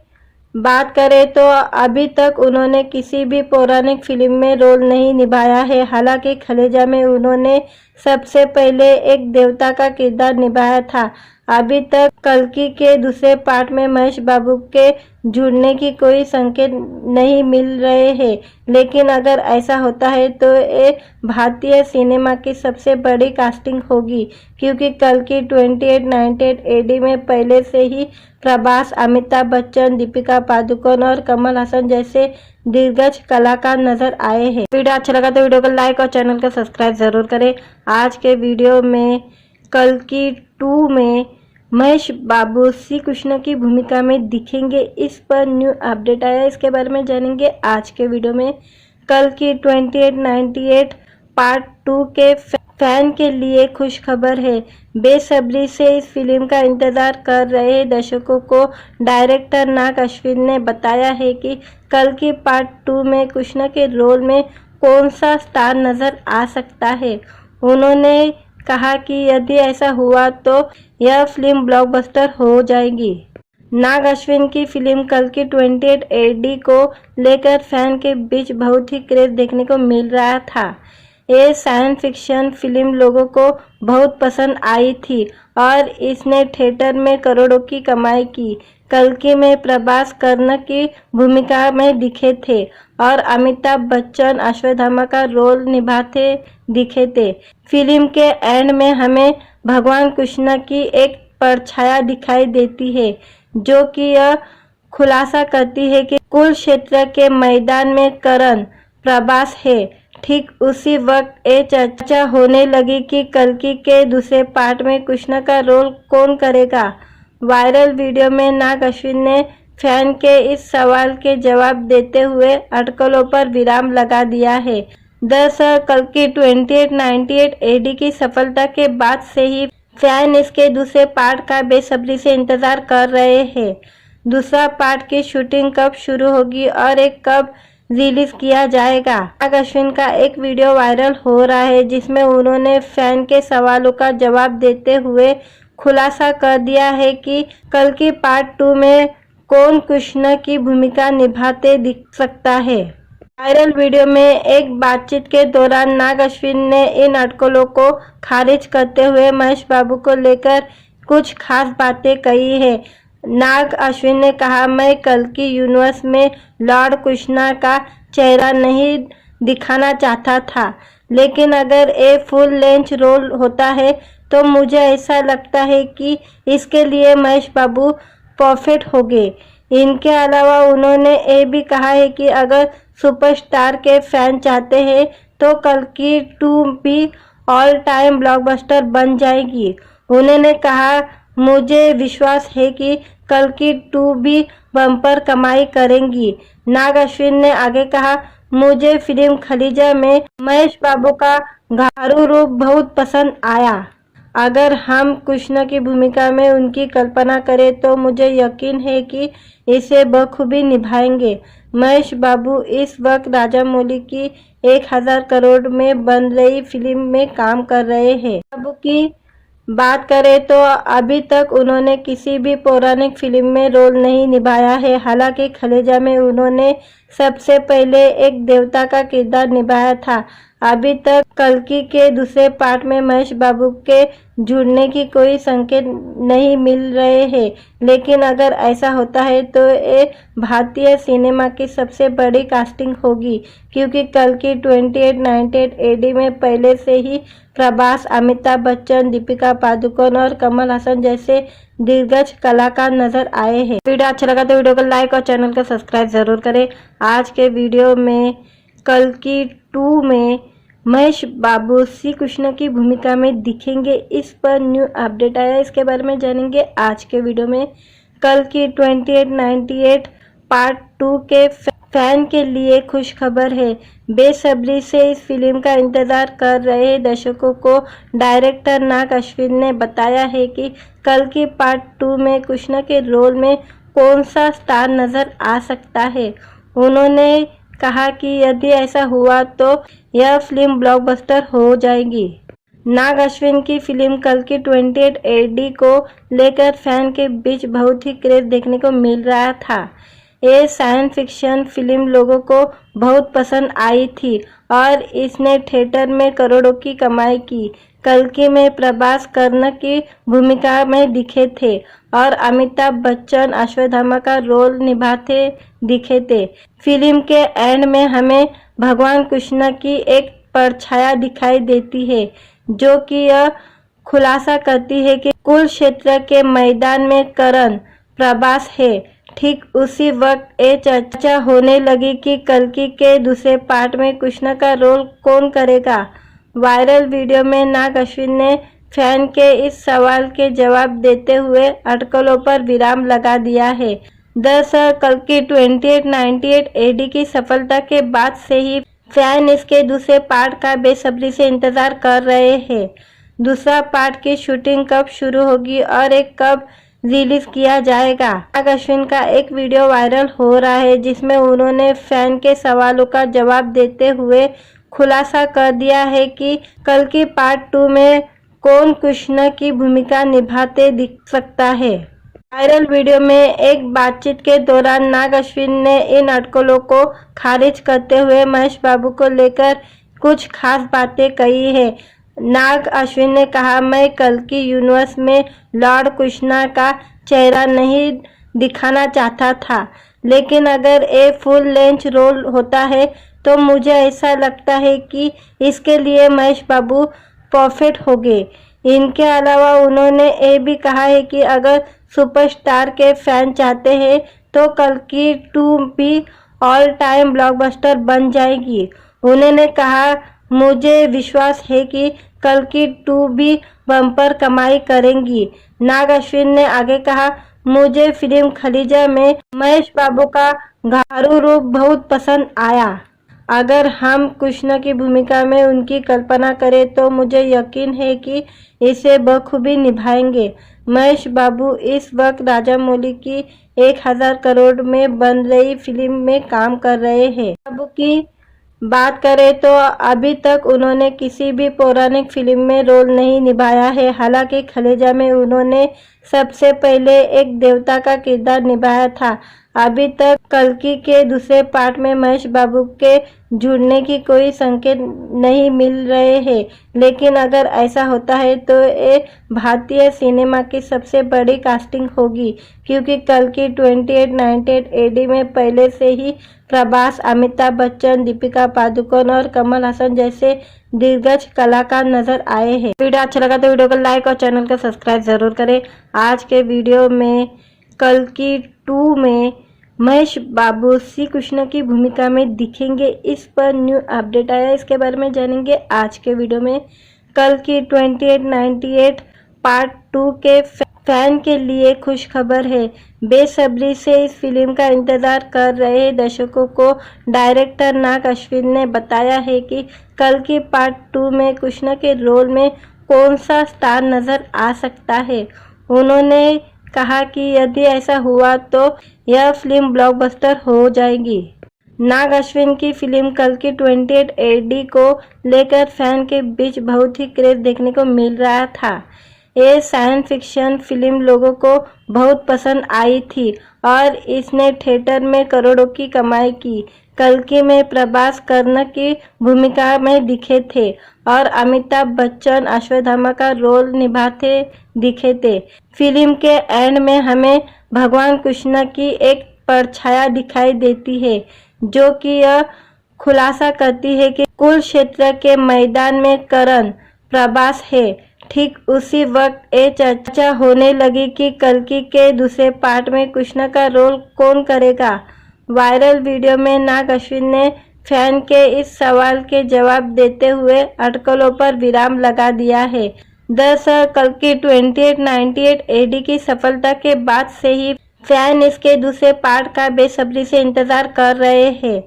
बात करें तो अभी तक उन्होंने किसी भी पौराणिक फिल्म में रोल नहीं निभाया है। हालांकि खलेजा में उन्होंने सबसे पहले एक देवता का किरदार निभाया था। अभी तक कल्कि के दूसरे पार्ट में महेश बाबू के जुड़ने की कोई संकेत नहीं मिल रहे हैं, लेकिन अगर ऐसा होता है तो ये भारतीय सिनेमा की सबसे बड़ी कास्टिंग होगी, क्योंकि कल्कि 2898 एडी में पहले से ही प्रभास, अमिताभ बच्चन, दीपिका पादुकोण और कमल हसन जैसे दिग्गज कलाकार नजर आए हैं। वीडियो अच्छा लगा तो वीडियो को लाइक और चैनल को सब्सक्राइब जरूर करें। आज के वीडियो में कल्कि 2 में महेश बाबू श्री कृष्ण की भूमिका में दिखेंगे, इस पर न्यू अपडेट आया, इसके बारे में जानेंगे आज के वीडियो में। कल्कि 2898 पार्ट 2 के फैन के लिए खुश खबर है। बेसब्री से इस फिल्म का इंतजार कर रहे दर्शकों को डायरेक्टर नाग अश्विन ने बताया है कि कल्कि पार्ट 2 में कृष्ण के रोल में कौन सा स्टार नजर आ सकता है। उन्होंने कहा कि यदि ऐसा हुआ तो यह फिल्म ब्लॉकबस्टर हो जाएगी। नाग अश्विन की फिल्म कल्कि 28 एडी को लेकर फैन के बीच बहुत ही क्रेज देखने को मिल रहा था। ये साइंस फिक्शन फिल्म लोगों को बहुत पसंद आई थी और इसने थिएटर में करोड़ों की कमाई की। कल्कि में प्रभास कर्ण की भूमिका में दिखे थे और अमिताभ बच्चन अश्वत्थामा का रोल निभाते दिखे थे। फिल्म के एंड में हमें भगवान कृष्ण की एक परछाया दिखाई देती है, जो कि यह खुलासा करती है कि कुरुक्षेत्र के मैदान में कर्ण प्रभास है। ठीक उसी वक्त ये चर्चा होने लगी कि कल्कि के दूसरे पार्ट में कृष्ण का रोल कौन करेगा। वायरल वीडियो में नाग अश्विन ने फैन के इस सवाल के जवाब देते हुए अटकलों पर विराम लगा दिया है। दरअसल कल्कि 2898 एडी की सफलता के बाद से ही फैन इसके दूसरे पार्ट का बेसब्री से इंतजार कर रहे हैं। दूसरा पार्ट की शूटिंग कब शुरू होगी और एक कब रिलीज किया जाएगा। नाग अश्विन का एक वीडियो वायरल हो रहा है, जिसमें उन्होंने फैन के सवालों का जवाब देते हुए खुलासा कर दिया है कि कल्कि पार्ट 2 में कौन कृष्ण की भूमिका निभाते दिख सकता है। वायरल वीडियो में एक बातचीत के दौरान नाग अश्विन ने इन अटकलों को खारिज करते हुए महेश बाबू को लेकर कुछ खास बातें कही है। नाग अश्विन ने कहा, मैं कल्कि यूनिवर्स में लॉर्ड कृष्णा का चेहरा नहीं दिखाना चाहता था, लेकिन अगर ये फुल लेंथ रोल होता है तो मुझे ऐसा लगता है कि इसके लिए महेश बाबू परफेक्ट होंगे। इनके अलावा उन्होंने ये भी कहा है कि अगर सुपरस्टार के फैन चाहते हैं तो कल्कि 2 भी ऑल टाइम ब्लॉकबस्टर बन जाएगी। उन्होंने कहा, मुझे विश्वास है कि कल्कि 2 भी बम्पर कमाई करेंगी। नाग अश्विन ने आगे कहा, मुझे फिल्म खलीजा में महेश बाबू का घारू रूप बहुत पसंद आया। अगर हम कृष्ण की भूमिका में उनकी कल्पना करें तो मुझे यकीन है कि इसे बखूबी निभाएंगे। महेश बाबू इस वक्त राजामौली की 1000 करोड़ में बन रही फिल्म में काम कर रहे हैं। बाबू की बात करें तो अभी तक उन्होंने किसी भी पौराणिक फिल्म में रोल नहीं निभाया है। हालांकि खलेजा में उन्होंने सबसे पहले एक देवता का किरदार निभाया था। अभी तक कल्कि के दूसरे पार्ट में महेश बाबू के जुड़ने की कोई संकेत नहीं मिल रहे हैं, लेकिन अगर ऐसा होता है तो ये भारतीय सिनेमा की सबसे बड़ी कास्टिंग होगी, क्योंकि कल्कि 2898 एडी में पहले से ही प्रभास, अमिताभ बच्चन, दीपिका पादुकोण और कमल हसन जैसे दिग्गज कलाकार नजर आए हैं। वीडियो अच्छा लगा तो वीडियो को लाइक और चैनल को सब्सक्राइब जरूर करें। आज के वीडियो में कल्कि 2 में महेश बाबू श्री कृष्ण की भूमिका में दिखेंगे, इस पर न्यू अपडेट आया, इसके बारे में जानेंगे आज के वीडियो में। कल्कि 2898 पार्ट 2 के फैन के लिए खुश खबर है। बेसब्री से इस फिल्म का इंतजार कर रहे दर्शकों को डायरेक्टर नाग अश्विन ने बताया है कि कल्कि पार्ट 2 में कृष्ण के रोल में कौन सा स्टार नजर आ सकता है। उन्होंने कहा कि यदि ऐसा हुआ तो यह फिल्म ब्लॉकबस्टर हो जाएगी। नाग अश्विन की फिल्म कल्कि 28 एडी को लेकर फैन के बीच बहुत ही क्रेज देखने को मिल रहा था। ये साइंस फिक्शन फिल्म लोगों को बहुत पसंद आई थी और इसने थिएटर में करोड़ों की कमाई की। कल्कि में प्रभास कर्ण की भूमिका में दिखे थे और अमिताभ बच्चन अश्वत्थामा का रोल निभाते दिखे थे। फिल्म के एंड में हमें भगवान कृष्ण की एक परछाया दिखाई देती है जो कि यह खुलासा करती है कि कुरुक्षेत्र के मैदान में कर्ण प्रभास है। ठीक उसी वक्त ये चर्चा होने लगी कि कल्कि के दूसरे पार्ट में कृष्ण का रोल कौन करेगा। वायरल वीडियो में नाग अश्विन ने फैन के इस सवाल के जवाब देते हुए अटकलों पर विराम लगा दिया है। दरअसल कल्कि 2898 एडी की सफलता के बाद से ही फैन इसके दूसरे पार्ट का बेसब्री से इंतजार कर रहे हैं। दूसरा पार्ट की शूटिंग कब शुरू होगी और एक कब रिलीज किया जाएगा। नाग अश्विन का एक वीडियो वायरल हो रहा है जिसमें उन्होंने फैन के सवालों का जवाब देते हुए खुलासा कर दिया है कि कल्कि पार्ट 2 में कौन कृष्ण की भूमिका निभाते दिख सकता है। वायरल वीडियो में एक बातचीत के दौरान नाग अश्विन ने इन अटकलों को खारिज करते हुए महेश बाबू को लेकर कुछ खास बातें कही है। नाग अश्विन ने कहा, मैं कल्कि यूनिवर्स में लॉर्ड कृष्णा का चेहरा नहीं दिखाना चाहता था, लेकिन अगर ये फुल लेंथ रोल होता है तो मुझे ऐसा लगता है कि इसके लिए महेश बाबू परफेक्ट होंगे। इनके अलावा उन्होंने ये भी कहा है कि अगर सुपरस्टार के फैन चाहते हैं तो कल्कि 2 भी ऑल टाइम ब्लॉकबस्टर बन जाएगी। उन्होंने कहा, मुझे विश्वास है कि कल्कि 2 भी बम्पर कमाई करेंगी। नाग अश्विन ने आगे कहा, मुझे फिल्म खलीजा में महेश बाबू का घारू रूप बहुत पसंद आया। अगर हम कृष्ण की भूमिका में उनकी कल्पना करें तो मुझे यकीन है कि इसे बखूबी निभाएंगे। महेश बाबू इस वक्त राजामौली की 1000 करोड़ में बन रही फिल्म में काम कर रहे हैं। बाबू की बात करें तो अभी तक उन्होंने किसी भी पौराणिक फिल्म में रोल नहीं निभाया है। हालांकि खलेजा में उन्होंने सबसे पहले एक देवता का किरदार निभाया था। अभी तक कल्कि के दूसरे पार्ट में महेश बाबू के जुड़ने की कोई संकेत नहीं मिल रहे हैं, लेकिन अगर ऐसा होता है तो ये भारतीय सिनेमा की सबसे बड़ी कास्टिंग होगी, क्योंकि कल्कि 2898 एडी में पहले से ही प्रभास, अमिताभ बच्चन, दीपिका पादुकोण और कमल हसन जैसे दिग्गज कलाकार नजर आए हैं। वीडियो अच्छा लगा तो वीडियो को लाइक और चैनल को सब्सक्राइब जरूर करें। आज के वीडियो में कल्कि 2 में महेश बाबू श्री कृष्ण की भूमिका में दिखेंगे, इस पर न्यू अपडेट आया, इसके बारे में जानेंगे आज के वीडियो में। कल्कि 2898 पार्ट 2 के फैन के लिए खुश खबर है। बेसब्री से इस फिल्म का इंतजार कर रहे दर्शकों को डायरेक्टर नाग अश्विन ने बताया है कि कल्कि पार्ट 2 में कृष्ण के रोल में कौन सा स्टार नजर आ सकता है। उन्होंने कहा कि यदि ऐसा हुआ तो यह फिल्म ब्लॉकबस्टर हो जाएगी। नाग अश्विन की फिल्म कल्कि 28 एडी को लेकर फैन के बीच बहुत ही क्रेज देखने को मिल रहा था। ये साइंस फिक्शन फिल्म लोगों को बहुत पसंद आई थी और इसने थिएटर में करोड़ों की कमाई की। कल्कि में प्रभास कर्ण की भूमिका में दिखे थे और अमिताभ बच्चन अश्वत्थामा का रोल निभाते दिखे थे। फिल्म के एंड में हमें भगवान कृष्ण की एक परछाया दिखाई देती है जो कि यह खुलासा करती है कि कुरुक्षेत्र के मैदान में कर्ण प्रभास है। ठीक उसी वक्त ये चर्चा होने लगी कि कल्कि के दूसरे पार्ट में कृष्ण का रोल कौन करेगा। वायरल वीडियो में नाग अश्विन ने फैन के इस सवाल के जवाब देते हुए अटकलों पर विराम लगा दिया है। दरअसल कल्कि 2898 एडी की सफलता के बाद से ही फैन इसके दूसरे पार्ट का बेसब्री से इंतजार कर रहे हैं।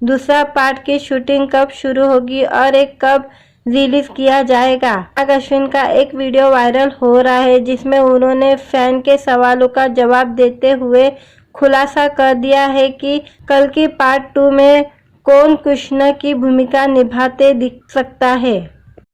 दूसरा पार्ट की शूटिंग कब शुरू होगी और एक कब रिलीज किया जाएगा। नाग अश्विन का एक वीडियो वायरल हो रहा है जिसमें उन्होंने फैन के सवालों का जवाब देते हुए खुलासा कर दिया है कि कल्कि पार्ट 2 में कौन कृष्ण की भूमिका निभाते दिख सकता है।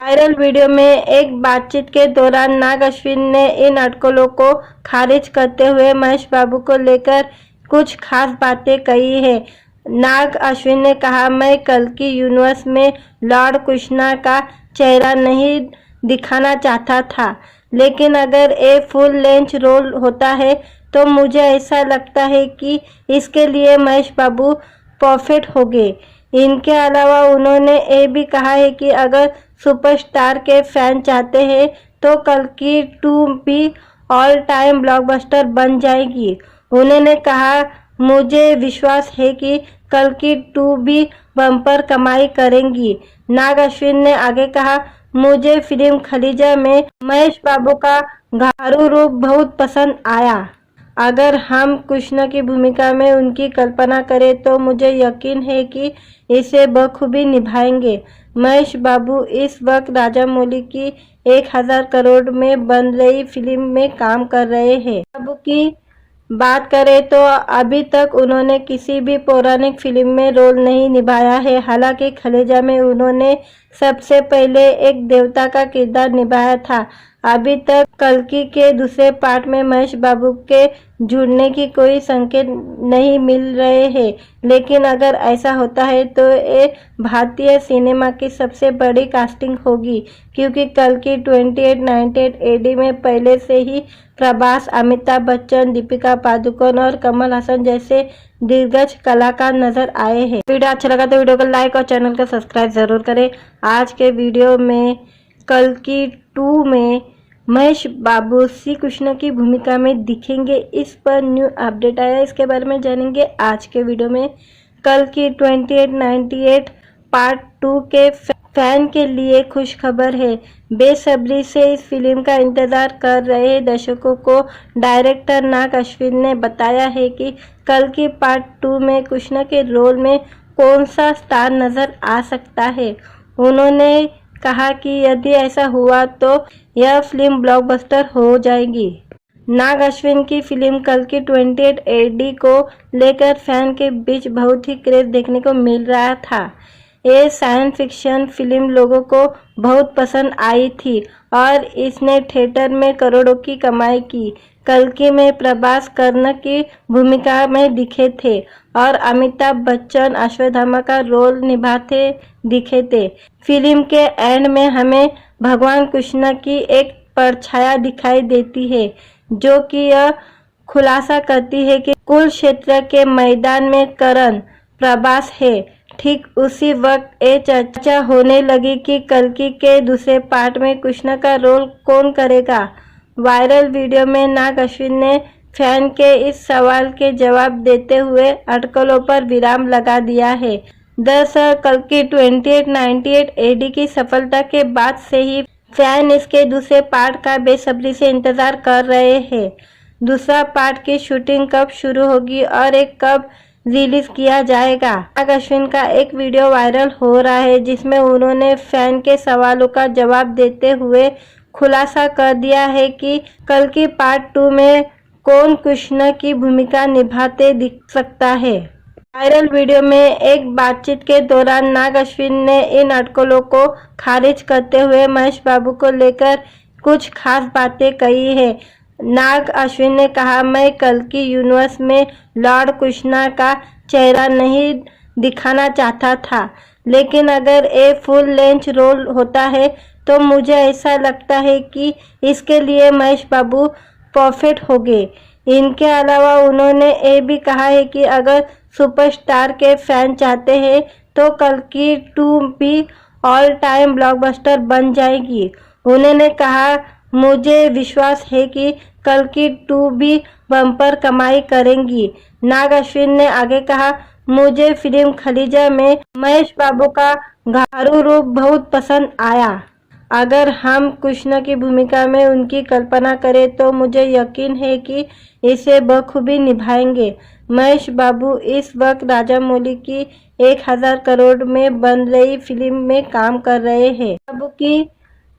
वायरल वीडियो में एक बातचीत के दौरान नाग अश्विन ने इन अटकलों को खारिज करते हुए महेश बाबू को लेकर कुछ खास बातें कही है। नाग अश्विन ने कहा, मैं कल्कि यूनिवर्स में लॉर्ड कृष्णा का चेहरा नहीं दिखाना चाहता था, लेकिन अगर ये फुल लेंथ रोल होता है तो मुझे ऐसा लगता है कि इसके लिए महेश बाबू परफेक्ट होंगे। इनके अलावा उन्होंने ये भी कहा है कि अगर सुपरस्टार के फैन चाहते हैं तो कल्कि 2 भी ऑल टाइम ब्लॉकबस्टर बन जाएगी। उन्होंने कहा, मुझे विश्वास है कि कल्कि 2 भी बम्पर कमाई करेंगी। नाग अश्विन ने आगे कहा, मुझे फिल्म खलीजा में महेश बाबू का घारू रूप बहुत पसंद आया। अगर हम कृष्ण की भूमिका में उनकी कल्पना करें तो मुझे यकीन है कि इसे बखूबी निभाएंगे। महेश बाबू इस वक्त राजामौली की 1000 करोड़ में बन रही फिल्म में काम कर रहे हैं। बाबू की बात करें तो अभी तक उन्होंने किसी भी पौराणिक फिल्म में रोल नहीं निभाया है। हालांकि खलेजा में उन्होंने सबसे पहले एक देवता का किरदार निभाया था। अभी तक कल्कि के दूसरे पार्ट में महेश बाबू के जुड़ने की कोई संकेत नहीं मिल रहे हैं, लेकिन अगर ऐसा होता है तो ये भारतीय सिनेमा की सबसे बड़ी कास्टिंग होगी, क्योंकि कल्कि 2898 एडी में पहले से ही प्रभास, अमिताभ बच्चन, दीपिका पादुकोण और कमल हसन जैसे दिग्गज कलाकार नजर आए हैं। वीडियो अच्छा लगा तो वीडियो को लाइक और चैनल को सब्सक्राइब जरूर करें। आज के वीडियो में कल्कि 2 में महेश बाबू श्री कृष्ण की भूमिका में दिखेंगे, इस पर न्यू अपडेट आया, इसके बारे में जानेंगे आज के वीडियो में। कल्कि 2898 पार्ट 2 के फैन के लिए खुश खबर है। बेसब्री से इस फिल्म का इंतजार कर रहे दर्शकों को डायरेक्टर नाग अश्विन ने बताया है कि कल्कि पार्ट 2 में कृष्ण के रोल में कौन सा स्टार नजर आ सकता है। उन्होंने कहा कि यदि ऐसा हुआ तो यह फिल्म ब्लॉकबस्टर हो जाएगी। नाग अश्विन की फिल्म कल्कि 28 एडी को लेकर फैन के बीच बहुत ही क्रेज देखने को मिल रहा था। ये साइंस फिक्शन फिल्म लोगों को बहुत पसंद आई थी और इसने थिएटर में करोड़ों की कमाई की। कल्कि में प्रभास कर्ण की भूमिका में दिखे थे और अमिताभ बच्चन अश्वत्थामा का रोल निभाते दिखे थे। फिल्म के एंड में हमें भगवान कृष्ण की एक परछाया दिखाई देती है, जो कि यह खुलासा करती है कि कुरुक्षेत्र के मैदान में कर्ण प्रभास है। ठीक उसी वक्त ये चर्चा होने लगी कि कल्कि के दूसरे पार्ट में कृष्ण का रोल कौन करेगा। वायरल वीडियो में नाग अश्विन ने फैन के इस सवाल के जवाब देते हुए अटकलों पर विराम लगा दिया है। दरअसल कल्कि 2898 एडी की सफलता के बाद से ही फैन इसके दूसरे पार्ट का बेसब्री से इंतजार कर रहे हैं। दूसरा पार्ट की शूटिंग कब शुरू होगी और एक कब रिलीज किया जाएगा। नाग अश्विन का एक वीडियो वायरल हो रहा है जिसमें उन्होंने फैन के सवालों का जवाब देते हुए खुलासा कर दिया है कि कल्कि पार्ट 2 में कौन कृष्ण की भूमिका निभाते दिख सकता है। वायरल वीडियो में एक बातचीत के दौरान नाग अश्विन ने इन अटकलों को खारिज करते हुए महेश बाबू को लेकर कुछ खास बातें कही है। नाग अश्विन ने कहा, मैं कल्कि यूनिवर्स में लॉर्ड कृष्णा का चेहरा नहीं दिखाना चाहता था, लेकिन अगर ये फुल लेंथ रोल होता है तो मुझे ऐसा लगता है कि इसके लिए महेश बाबू परफेक्ट होंगे। इनके अलावा उन्होंने ये भी कहा है कि अगर सुपरस्टार के फैन चाहते हैं तो कल्कि 2 भी ऑल टाइम ब्लॉकबस्टर बन जाएगी। उन्होंने कहा, मुझे विश्वास है कि कल्कि 2 भी बम्पर कमाई करेंगी। नाग अश्विन ने आगे कहा, मुझे फिल्म खलीजा में महेश बाबू का घारू रूप बहुत पसंद आया। अगर हम कृष्ण की भूमिका में उनकी कल्पना करें तो मुझे यकीन है कि इसे बखूबी निभाएंगे। महेश बाबू इस वक्त राजामौली की 1000 करोड़ में बन रही फिल्म में काम कर रहे हैं। बाबू की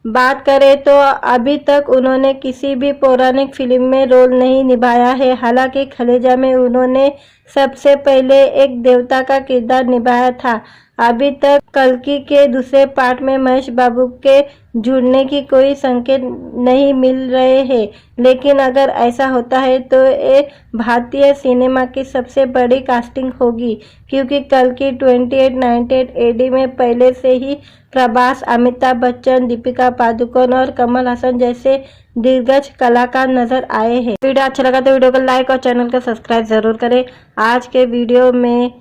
बात करें तो अभी तक उन्होंने किसी भी पौराणिक फिल्म में रोल नहीं निभाया है। हालांकि खलेजा में उन्होंने सबसे पहले एक देवता का किरदार निभाया था। अभी तक कल्कि के दूसरे पार्ट में महेश बाबू के जुड़ने की कोई संकेत नहीं मिल रहे हैं, लेकिन अगर ऐसा होता है तो ये भारतीय सिनेमा की सबसे बड़ी कास्टिंग होगी, क्योंकि कल्कि 2898 एडी में पहले से ही प्रभास, अमिताभ बच्चन, दीपिका पादुकोण और कमल हसन जैसे दिग्गज कलाकार नजर आए हैं। वीडियो अच्छा लगा तो वीडियो को लाइक और चैनल को सब्सक्राइब जरूर करें। आज के वीडियो में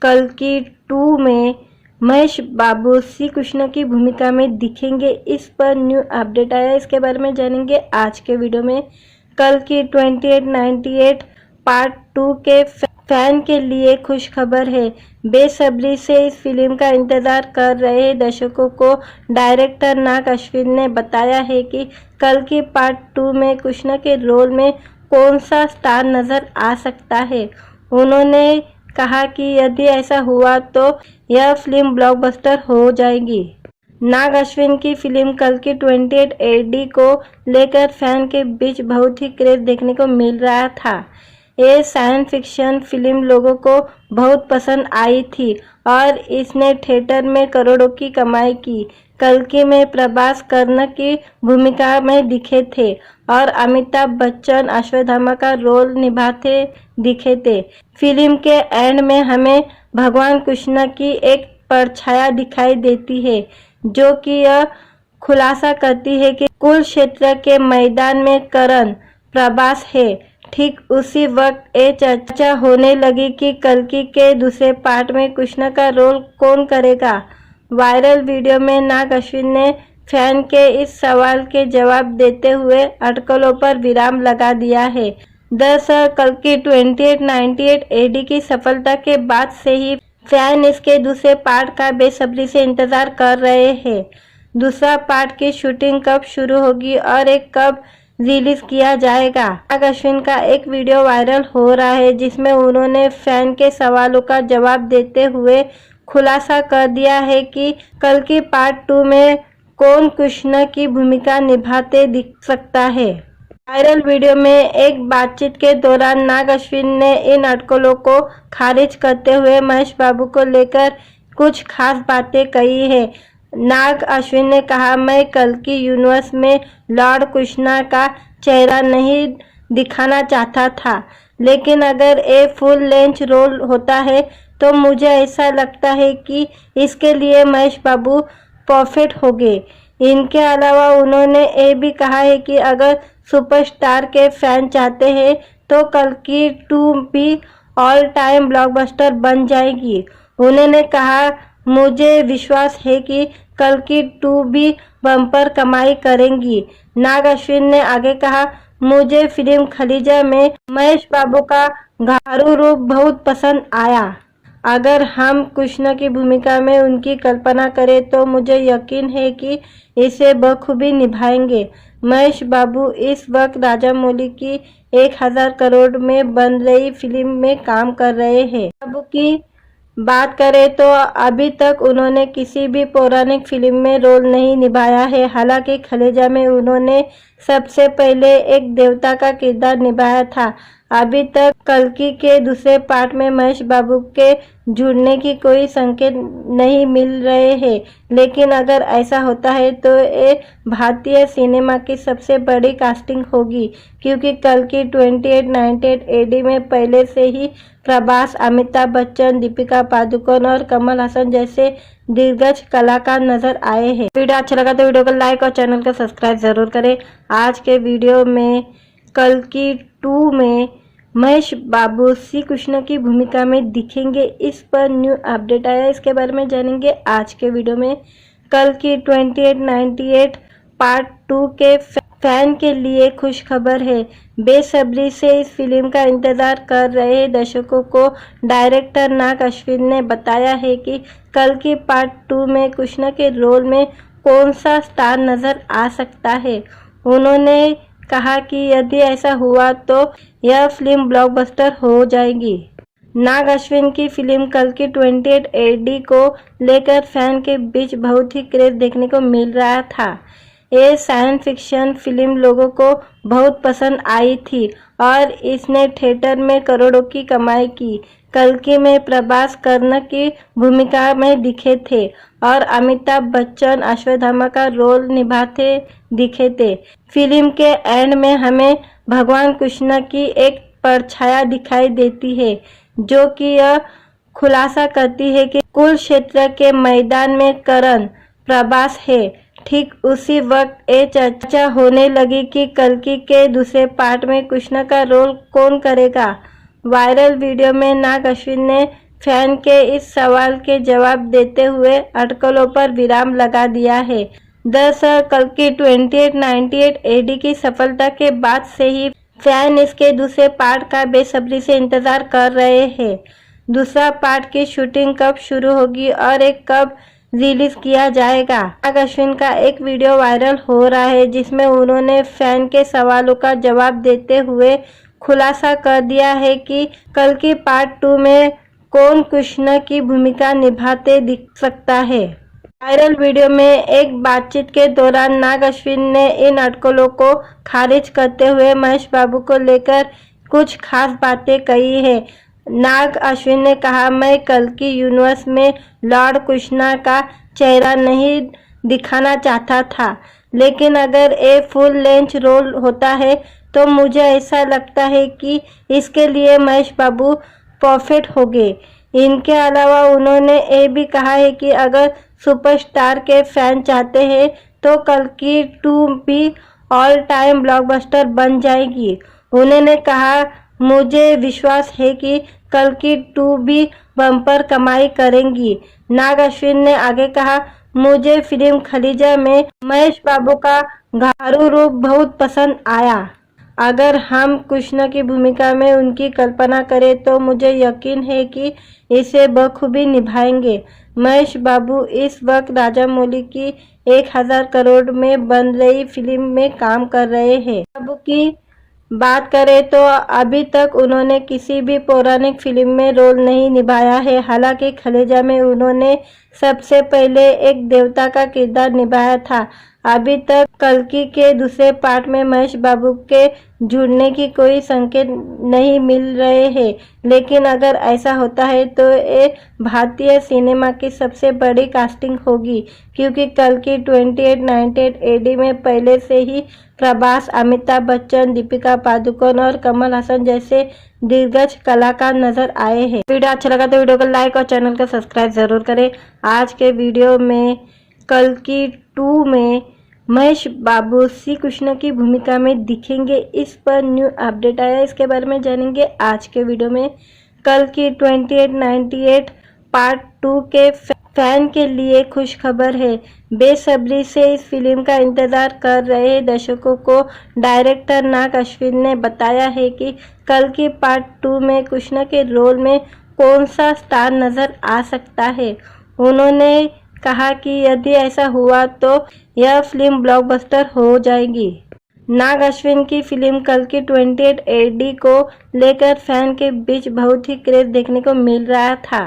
कल्कि 2 में महेश बाबू श्री कृष्ण की भूमिका में दिखेंगे, इस पर न्यू अपडेट आया, इसके बारे में जानेंगे आज के वीडियो में। कल्कि 2898 पार्ट 2 के फैन के लिए खुश खबर है। बेसब्री से इस फिल्म का इंतजार कर रहे दर्शकों को डायरेक्टर नाग अश्विन ने बताया है कि कल्कि पार्ट 2 में कृष्ण के रोल में कौन सा स्टार नजर आ सकता है। उन्होंने कहा कि यदि ऐसा हुआ तो यह फिल्म ब्लॉकबस्टर हो जाएगी। नाग अश्विन की फिल्म कल्कि 28 एडी को लेकर फैन के बीच बहुत ही क्रेज देखने को मिल रहा था। ये साइंस फिक्शन फिल्म लोगों को बहुत पसंद आई थी और इसने थिएटर में करोड़ों की कमाई की। कल्कि में प्रभास कर्ण की भूमिका में दिखे थे और अमिताभ बच्चन अश्वत्थामा का रोल निभाते दिखे थे। फिल्म के एंड में हमें भगवान कृष्ण की एक परछाया दिखाई देती है, जो कि यह खुलासा करती है कि कुरुक्षेत्र के मैदान में कर्ण प्रभास है। ठीक उसी वक्त ये चर्चा होने लगी कि कल्कि के दूसरे पार्ट में कृष्ण का रोल कौन करेगा। वायरल वीडियो में नाग अश्विन ने फैन के इस सवाल के जवाब देते हुए अटकलों पर विराम लगा दिया है। दरअसल कल्कि 2898 एडी की सफलता के बाद से ही फैन इसके दूसरे पार्ट का बेसब्री से इंतजार कर रहे हैं। दूसरा पार्ट की शूटिंग कब शुरू होगी और एक कब रिलीज किया जाएगा। नाग अश्विन का एक वीडियो वायरल हो रहा है, जिसमें उन्होंने फैन के सवालों का जवाब देते हुए खुलासा कर दिया है कि कल्कि पार्ट 2 में कौन कृष्ण की भूमिका निभाते दिख सकता है। वायरल वीडियो में एक बातचीत के दौरान नाग अश्विन ने इन अटकलों को खारिज करते हुए महेश बाबू को लेकर कुछ खास बातें कही है। नाग अश्विन ने कहा, मैं कल्कि यूनिवर्स में लॉर्ड कृष्णा का चेहरा नहीं दिखाना चाहता था, लेकिन अगर ये फुल लेंथ रोल होता है तो मुझे ऐसा लगता है कि इसके लिए महेश बाबू परफेक्ट होंगे। इनके अलावा उन्होंने ये भी कहा है कि अगर सुपरस्टार के फैन चाहते हैं तो कल्कि 2 भी ऑल टाइम ब्लॉकबस्टर बन जाएगी। उन्होंने कहा, मुझे विश्वास है कि कल्कि 2 भी बम्पर कमाई करेंगी। नाग अश्विन ने आगे कहा, मुझे फिल्म खलीजा में महेश बाबू का घारू रूप बहुत पसंद आया। अगर हम कृष्ण की भूमिका में उनकी कल्पना करें तो मुझे यकीन है कि इसे बखूबी निभाएंगे। महेश बाबू इस वक्त राजामौली की 1000 करोड़ में बन रही फिल्म में काम कर रहे हैं। बाबू की बात करें तो अभी तक उन्होंने किसी भी पौराणिक फिल्म में रोल नहीं निभाया है। हालांकि खलेजा में उन्होंने सबसे पहले एक देवता का किरदार निभाया था। अभी तक कल्कि के दूसरे पार्ट में महेश बाबू के जुड़ने की कोई संकेत नहीं मिल रहे हैं, लेकिन अगर ऐसा होता है तो ये भारतीय सिनेमा की सबसे बड़ी कास्टिंग होगी, क्योंकि कल्कि 2898 एडी में पहले से ही प्रभास, अमिताभ बच्चन, दीपिका पादुकोण और कमल हसन जैसे दिग्गज कलाकार नजर आए हैं। वीडियो अच्छा लगा तो वीडियो को लाइक और चैनल को सब्सक्राइब जरूर करें। आज के वीडियो में कल्कि 2 में महेश बाबू श्री कृष्ण की भूमिका में दिखेंगे, इस पर न्यू अपडेट आया, इसके बारे में जानेंगे आज के वीडियो में। कल्कि 2898 पार्ट 2 के फैन के लिए खुश खबर है। बेसब्री से इस फिल्म का इंतजार कर रहे दर्शकों को डायरेक्टर नाग अश्विन ने बताया है कि कल्कि पार्ट 2 में कृष्ण के रोल में कौन सा स्टार नजर आ सकता है। उन्होंने कहा कि यदि ऐसा हुआ तो यह फिल्म ब्लॉकबस्टर हो जाएगी। नाग अश्विन की फिल्म कल्कि 28 एडी को लेकर फैन के बीच बहुत ही क्रेज देखने को मिल रहा था। ये साइंस फिक्शन फिल्म लोगों को बहुत पसंद आई थी और इसने थिएटर में करोड़ों की कमाई की। कल्कि में प्रभास कर्ण की भूमिका में दिखे थे और अमिताभ बच्चन अश्वत्थामा का रोल निभाते दिखे थे। फिल्म के एंड में हमें भगवान कृष्ण की एक परछाया दिखाई देती है जो कि यह खुलासा करती है कि कुरुक्षेत्र के मैदान में कर्ण प्रभास है। ठीक उसी वक्त ये चर्चा होने लगी कि कल्कि के दूसरे पार्ट में कृष्ण का रोल कौन करेगा। वायरल वीडियो में नाग अश्विन ने फैन के इस सवाल के जवाब देते हुए अटकलों पर विराम लगा दिया है। दरअसल कल्कि 2898 एडी की सफलता के बाद से ही फैन इसके दूसरे पार्ट का बेसब्री से इंतजार कर रहे हैं। दूसरा पार्ट की शूटिंग कब शुरू होगी और एक कब रिलीज किया जाएगा। नाग अश्विन का एक वीडियो वायरल हो रहा है जिसमें उन्होंने फैन के सवालों का जवाब देते हुए खुलासा कर दिया है कि कल्कि पार्ट 2 में कौन कृष्ण की भूमिका निभाते दिख सकता है। वायरल वीडियो में एक बातचीत के दौरान नाग अश्विन ने इन अटकलों को खारिज करते हुए महेश बाबू को लेकर कुछ खास बातें कही है। नाग अश्विन ने कहा, मैं कल्कि यूनिवर्स में लॉर्ड कृष्णा का चेहरा नहीं दिखाना चाहता था, लेकिन अगर ये फुल लेंथ रोल होता है तो मुझे ऐसा लगता है कि इसके लिए महेश बाबू परफेक्ट होंगे। इनके अलावा उन्होंने ये भी कहा है कि अगर सुपरस्टार के फैन चाहते हैं तो कल्कि 2 भी ऑल टाइम ब्लॉकबस्टर बन जाएगी। उन्होंने कहा, मुझे विश्वास है कि कल्कि 2 भी बम्पर कमाई करेंगी। नाग अश्विन ने आगे कहा, मुझे फिल्म खलीजा में महेश बाबू का घारू रूप बहुत पसंद आया। अगर हम कृष्ण की भूमिका में उनकी कल्पना करें तो मुझे यकीन है कि इसे बखूबी निभाएंगे। महेश बाबू इस वक्त राजामौली की 1000 करोड़ में बन रही फिल्म में काम कर रहे हैं। बाबू की बात करें तो अभी तक उन्होंने किसी भी पौराणिक फिल्म में रोल नहीं निभाया है। हालांकि खलेजा में उन्होंने सबसे पहले एक देवता का किरदार निभाया था। अभी तक कल्कि के दूसरे पार्ट में महेश बाबू के जुड़ने की कोई संकेत नहीं मिल रहे हैं, लेकिन अगर ऐसा होता है तो ये भारतीय सिनेमा की सबसे बड़ी कास्टिंग होगी, क्योंकि कल्कि 2898 एडी में पहले से ही प्रभास, अमिताभ बच्चन, दीपिका पादुकोण और कमल हसन जैसे दिग्गज कलाकार नजर आए हैं। वीडियो अच्छा लगा तो वीडियो को लाइक और चैनल को सब्सक्राइब जरूर करें। आज के वीडियो में कल्कि 2 में महेश बाबू श्री कृष्ण की भूमिका में दिखेंगे, इस पर न्यू अपडेट आया, इसके बारे में जानेंगे आज के वीडियो में। कल्कि 2898 पार्ट 2 के फैन के लिए खुश खबर है। बेसब्री से इस फिल्म का इंतजार कर रहे दर्शकों को डायरेक्टर नाग अश्विन ने बताया है कि कल्कि पार्ट 2 में कृष्ण के रोल में कौन सा स्टार नजर आ सकता है। उन्होंने कहा कि यदि ऐसा हुआ तो यह फिल्म ब्लॉकबस्टर हो जाएगी। नाग अश्विन की फिल्म कल्कि 28 एडी को लेकर फैन के बीच बहुत ही क्रेज देखने को मिल रहा था।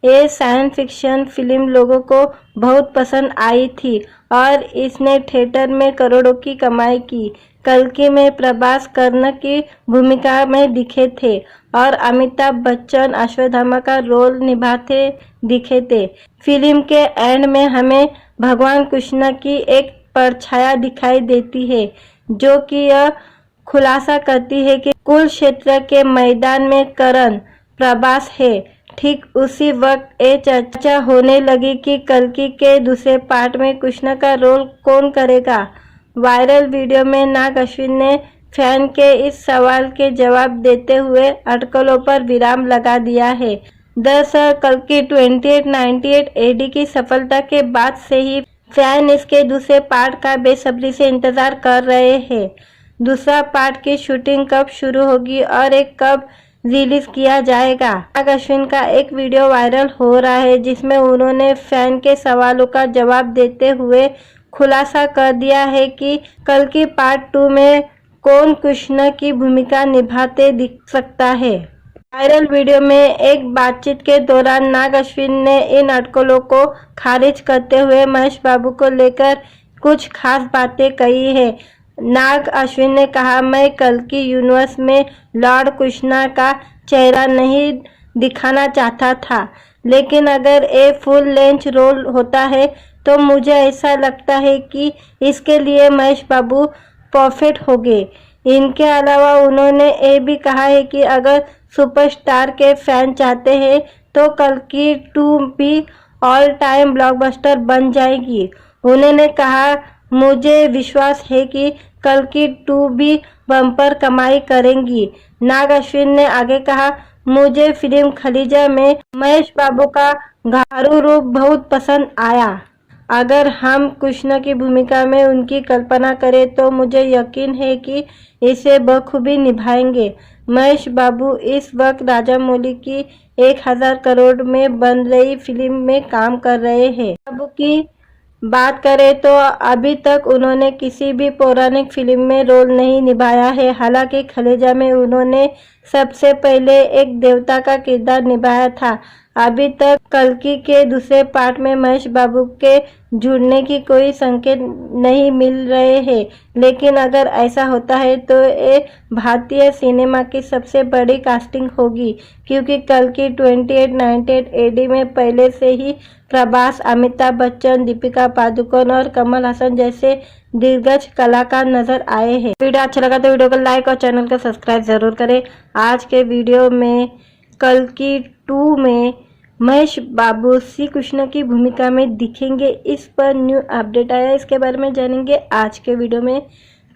ये साइंस फिक्शन फिल्म लोगों को बहुत पसंद आई थी और इसने थिएटर में करोड़ों की कमाई की। कल्कि में प्रभास कर्ण की भूमिका में दिखे थे और अमिताभ बच्चन अश्वत्थामा का रोल निभाते दिखे थे। फिल्म के एंड में हमें भगवान कृष्ण की एक परछाया दिखाई देती है जो कि यह खुलासा करती है कि कुरुक्षेत्र के मैदान में कर्ण प्रभास है। ठीक उसी वक्त ये चर्चा होने लगी कि कल्कि के दूसरे पार्ट में कृष्ण का रोल कौन करेगा। वायरल वीडियो में नाग अश्विन ने फैन के इस सवाल के जवाब देते हुए अटकलों पर विराम लगा दिया है। दरअसल कल्कि 2898 एडी की सफलता के बाद से ही फैन इसके दूसरे पार्ट का बेसब्री से इंतजार कर रहे हैं। दूसरा पार्ट की शूटिंग कब शुरू होगी और एक कब रिलीज किया जाएगा। नाग अश्विन का एक वीडियो वायरल हो रहा है जिसमें उन्होंने फैन के सवालों का जवाब देते हुए खुलासा कर दिया है कि कल्कि पार्ट 2 में कौन कृष्ण की भूमिका निभाते दिख सकता है। वायरल वीडियो में एक बातचीत के दौरान नाग अश्विन ने इन अटकलों को खारिज करते हुए महेश बाबू को लेकर कुछ खास बातें कही है। नाग अश्विन ने कहा, मैं कल्कि यूनिवर्स में लॉर्ड कृष्णा का चेहरा नहीं दिखाना चाहता था, लेकिन अगर ये फुल लेंथ रोल होता है तो मुझे ऐसा लगता है कि इसके लिए महेश बाबू परफेक्ट होंगे। इनके अलावा उन्होंने ये भी कहा है कि अगर सुपरस्टार के फैन चाहते हैं तो कल्कि 2 भी ऑल टाइम ब्लॉकबस्टर बन जाएगी। उन्होंने कहा, मुझे विश्वास है कि कल्कि 2 भी बम्पर कमाई करेंगी। नाग अश्विन ने आगे कहा, मुझे फिल्म खलीजा में महेश बाबू का घारू रूप बहुत पसंद आया। अगर हम कृष्ण की भूमिका में उनकी कल्पना करें तो मुझे यकीन है कि इसे बखूबी निभाएंगे। महेश बाबू इस वक्त राजामौली की 1000 करोड़ में बन रही फिल्म में काम कर रहे हैं। बाबू की बात करें तो अभी तक उन्होंने किसी भी पौराणिक फिल्म में रोल नहीं निभाया है। हालांकि खलेजा में उन्होंने सबसे पहले एक देवता का किरदार निभाया था। अभी तक कल्कि के दूसरे पार्ट में महेश बाबू के जुड़ने की कोई संकेत नहीं मिल रहे हैं, लेकिन अगर ऐसा होता है तो ये भारतीय सिनेमा की सबसे बड़ी कास्टिंग होगी, क्योंकि कल्कि 2898 AD में पहले से ही प्रभास, अमिताभ बच्चन, दीपिका पादुकोण और कमल हसन जैसे दिग्गज कलाकार नजर आए हैं। वीडियो अच्छा लगा तो वीडियो को लाइक और चैनल को सब्सक्राइब जरूर करें। आज के वीडियो में कल्कि 2 में महेश बाबू श्री कृष्ण की भूमिका में दिखेंगे, इस पर न्यू अपडेट आया, इसके बारे में जानेंगे आज के वीडियो में।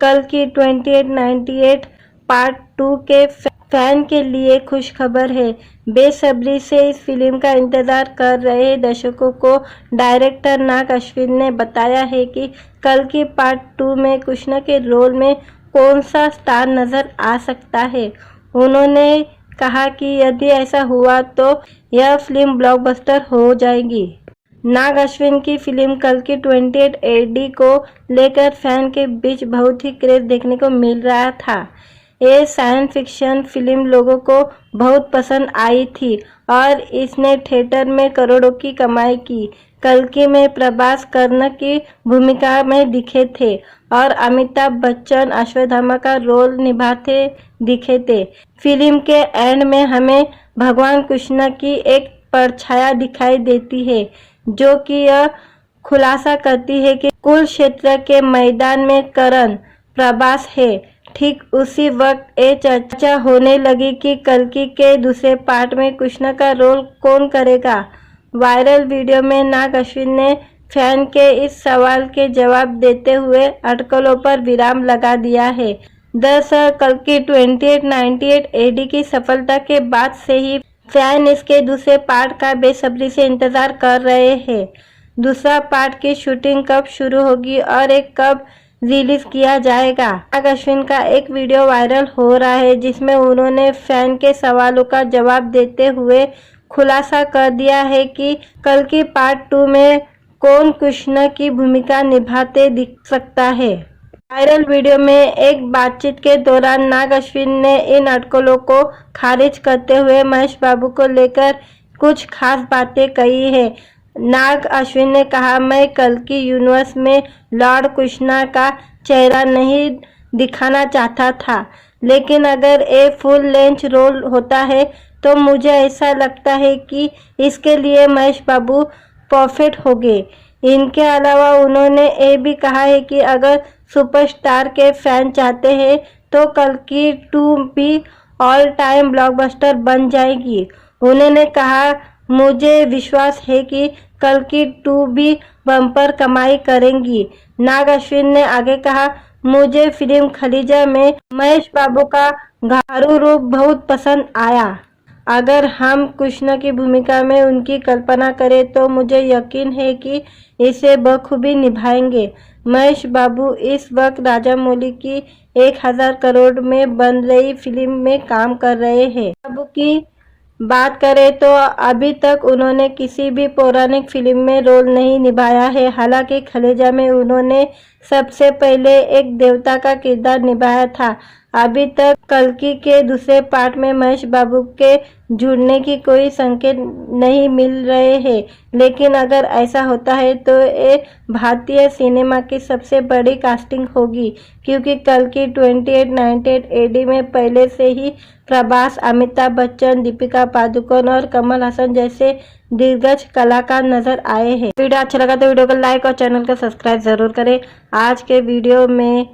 कल्कि 2898 पार्ट 2 के फैन के लिए खुश खबर है। बेसब्री से इस फिल्म का इंतजार कर रहे दर्शकों को डायरेक्टर नाग अश्विन ने बताया है कि कल्कि पार्ट 2 में कृष्ण के रोल में कौन सा स्टार नजर आ सकता है। उन्होंने कहा कि यदि ऐसा हुआ तो यह फिल्म ब्लॉकबस्टर हो जाएगी। नाग अश्विन की फिल्म कल्कि 28 AD को लेकर फैन के बीच बहुत ही क्रेज देखने को मिल रहा था। ये साइंस फिक्शन फिल्म लोगों को बहुत पसंद आई थी और इसने थिएटर में करोड़ों की कमाई की। कल्कि में प्रभास कर्ण की भूमिका में दिखे थे और अमिताभ बच्चन अश्वत्थामा का रोल निभाते दिखे थे। फिल्म के एंड में हमें भगवान कृष्ण की एक परछाया दिखाई देती है, जो कि यह खुलासा करती है कि कुरुक्षेत्र के मैदान में कर्ण प्रभास है। ठीक उसी वक्त ये चर्चा होने लगी कि कल्कि के दूसरे पार्ट में कृष्ण का रोल कौन करेगा। वायरल वीडियो में नाग अश्विन ने फैन के इस सवाल के जवाब देते हुए अटकलों पर विराम लगा दिया है। दरअसल कल्कि 2898 AD की सफलता के बाद से ही फैन इसके दूसरे पार्ट का बेसब्री से इंतजार कर रहे हैं। दूसरा पार्ट की शूटिंग कब शुरू होगी और एक कब रिलीज किया जाएगा। नाग अश्विन का एक वीडियो वायरल हो रहा है जिसमें उन्होंने फैन के सवालों का जवाब देते हुए खुलासा कर दिया है कि कल्कि पार्ट 2 में कौन कृष्ण की भूमिका निभाते दिख सकता है। वायरल वीडियो में एक बातचीत के दौरान नाग अश्विन ने इन अटकलों को खारिज करते हुए महेश बाबू को लेकर कुछ खास बातें कही है। नाग अश्विन ने कहा, मैं कल्कि यूनिवर्स में लॉर्ड कृष्णा का चेहरा नहीं दिखाना चाहता था, लेकिन अगर ये फुल लेंथ रोल होता है तो मुझे ऐसा लगता है कि इसके लिए महेश बाबू परफेक्ट होंगे। इनके अलावा उन्होंने ये भी कहा है कि अगर सुपरस्टार के फैन चाहते हैं तो कल्कि 2 भी ऑल टाइम ब्लॉकबस्टर बन जाएगी। उन्होंने कहा, मुझे विश्वास है कि कल्कि 2 भी बम्पर कमाई करेंगी। नाग अश्विन ने आगे कहा, मुझे फिल्म खलीजा में महेश बाबू का घारू रूप बहुत पसंद आया। अगर हम कृष्ण की भूमिका में उनकी कल्पना करें तो मुझे यकीन है कि इसे बखूबी निभाएंगे। महेश बाबू इस वक्त राजामौली की 1000 करोड़ में बन रही फिल्म में काम कर रहे हैं। बाबू की बात करें तो अभी तक उन्होंने किसी भी पौराणिक फिल्म में रोल नहीं निभाया है। हालांकि खलेजा में उन्होंने सबसे पहले एक देवता का किरदार निभाया था। अभी तक कल्कि के दूसरे पार्ट में महेश बाबू के जुड़ने की कोई संकेत नहीं मिल रहे हैं, लेकिन अगर ऐसा होता है तो ये भारतीय सिनेमा की सबसे बड़ी कास्टिंग होगी, क्योंकि कल्कि 2898 एडी में पहले से ही प्रभास, अमिताभ बच्चन, दीपिका पादुकोण और कमल हसन जैसे दिग्गज कलाकार नजर आए हैं। वीडियो अच्छा लगा तो वीडियो को लाइक और चैनल को सब्सक्राइब जरूर करें। आज के वीडियो में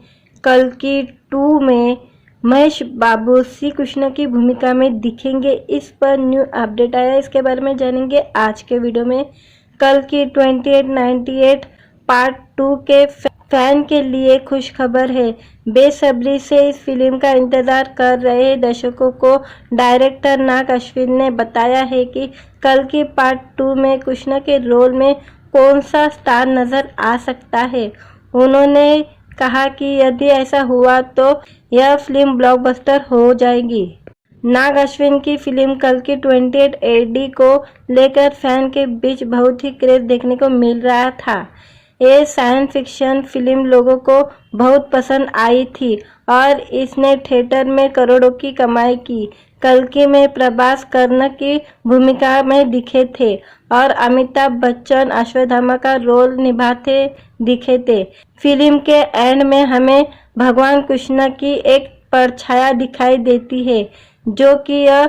कल्कि 2 में महेश बाबू श्री कृष्ण की भूमिका में दिखेंगे, इस पर न्यू अपडेट आया, इसके बारे में जानेंगे आज के वीडियो में। कल्कि 2898 पार्ट 2 के फैन के लिए खुश खबर है। बेसब्री से इस फिल्म का इंतजार कर रहे दर्शकों को डायरेक्टर नाग अश्विन ने बताया है कि कल्कि पार्ट 2 में कृष्ण के रोल में कौन सा स्टार नजर आ सकता है। उन्होंने कहा कि यदि ऐसा हुआ तो यह फिल्म ब्लॉकबस्टर हो जाएगी। नाग अश्विन की फिल्म कल्कि 28 एडी को लेकर फैन के बीच बहुत ही क्रेज देखने को मिल रहा था। ये साइंस फिक्शन फिल्म लोगों को बहुत पसंद आई थी और इसने थिएटर में करोड़ों की कमाई की। कल्कि में प्रभास कर्ण की भूमिका में दिखे थे और अमिताभ बच्चन अश्वत्थामा का रोल निभाते दिखे थे। फिल्म के एंड में हमें भगवान कृष्ण की एक परछाया दिखाई देती है, जो कि यह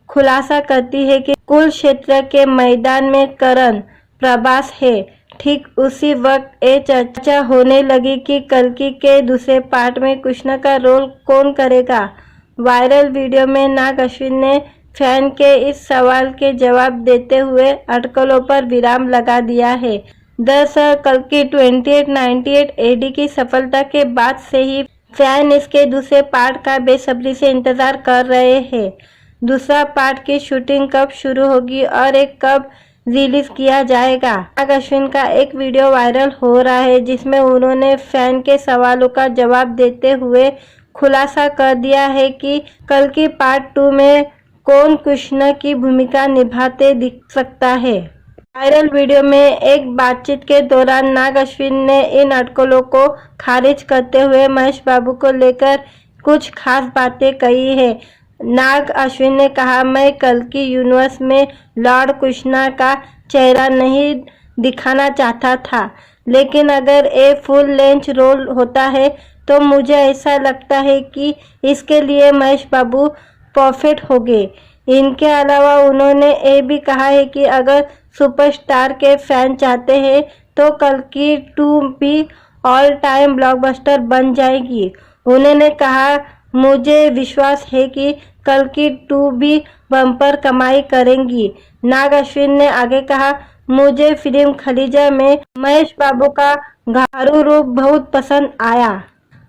खुलासा करती है कि कुरुक्षेत्र के मैदान में कर्ण प्रभास है। ठीक उसी वक्त ये चर्चा होने लगी कि कल्कि के दूसरे पार्ट में कृष्ण का रोल कौन करेगा। वायरल वीडियो में नाग अश्विन ने फैन के इस सवाल के जवाब देते हुए अटकलों पर विराम लगा दिया है। दरअसल कल्कि 2898 एडी की सफलता के बाद से ही फैन इसके दूसरे पार्ट का बेसब्री से इंतजार कर रहे हैं। दूसरा पार्ट की शूटिंग कब शुरू होगी और एक कब रिलीज किया जाएगा। नाग अश्विन का एक वीडियो वायरल हो रहा है, जिसमें उन्होंने फैन के सवालों का जवाब देते हुए खुलासा कर दिया है कि कल्कि पार्ट 2 में कौन कृष्ण की भूमिका निभाते दिख सकता है। वायरल वीडियो में एक बातचीत के दौरान नाग अश्विन ने इन अटकलों को खारिज करते हुए महेश बाबू को लेकर कुछ खास बातें कही है। नाग अश्विन ने कहा, मैं कल्कि यूनिवर्स में लॉर्ड कृष्णा का चेहरा नहीं दिखाना चाहता था, लेकिन अगर ये फुल लेंथ रोल होता है तो मुझे ऐसा लगता है कि इसके लिए महेश बाबू परफेक्ट होंगे। इनके अलावा उन्होंने ये भी कहा है कि अगर सुपरस्टार के फैन चाहते हैं तो कल्कि 2 भी ऑल टाइम ब्लॉकबस्टर बन जाएगी। उन्होंने कहा, मुझे विश्वास है कि कल्कि 2 भी बम्पर कमाई करेंगी। नाग अश्विन ने आगे कहा, मुझे फिल्म खलीजा में महेश बाबू का घारू रूप बहुत पसंद आया।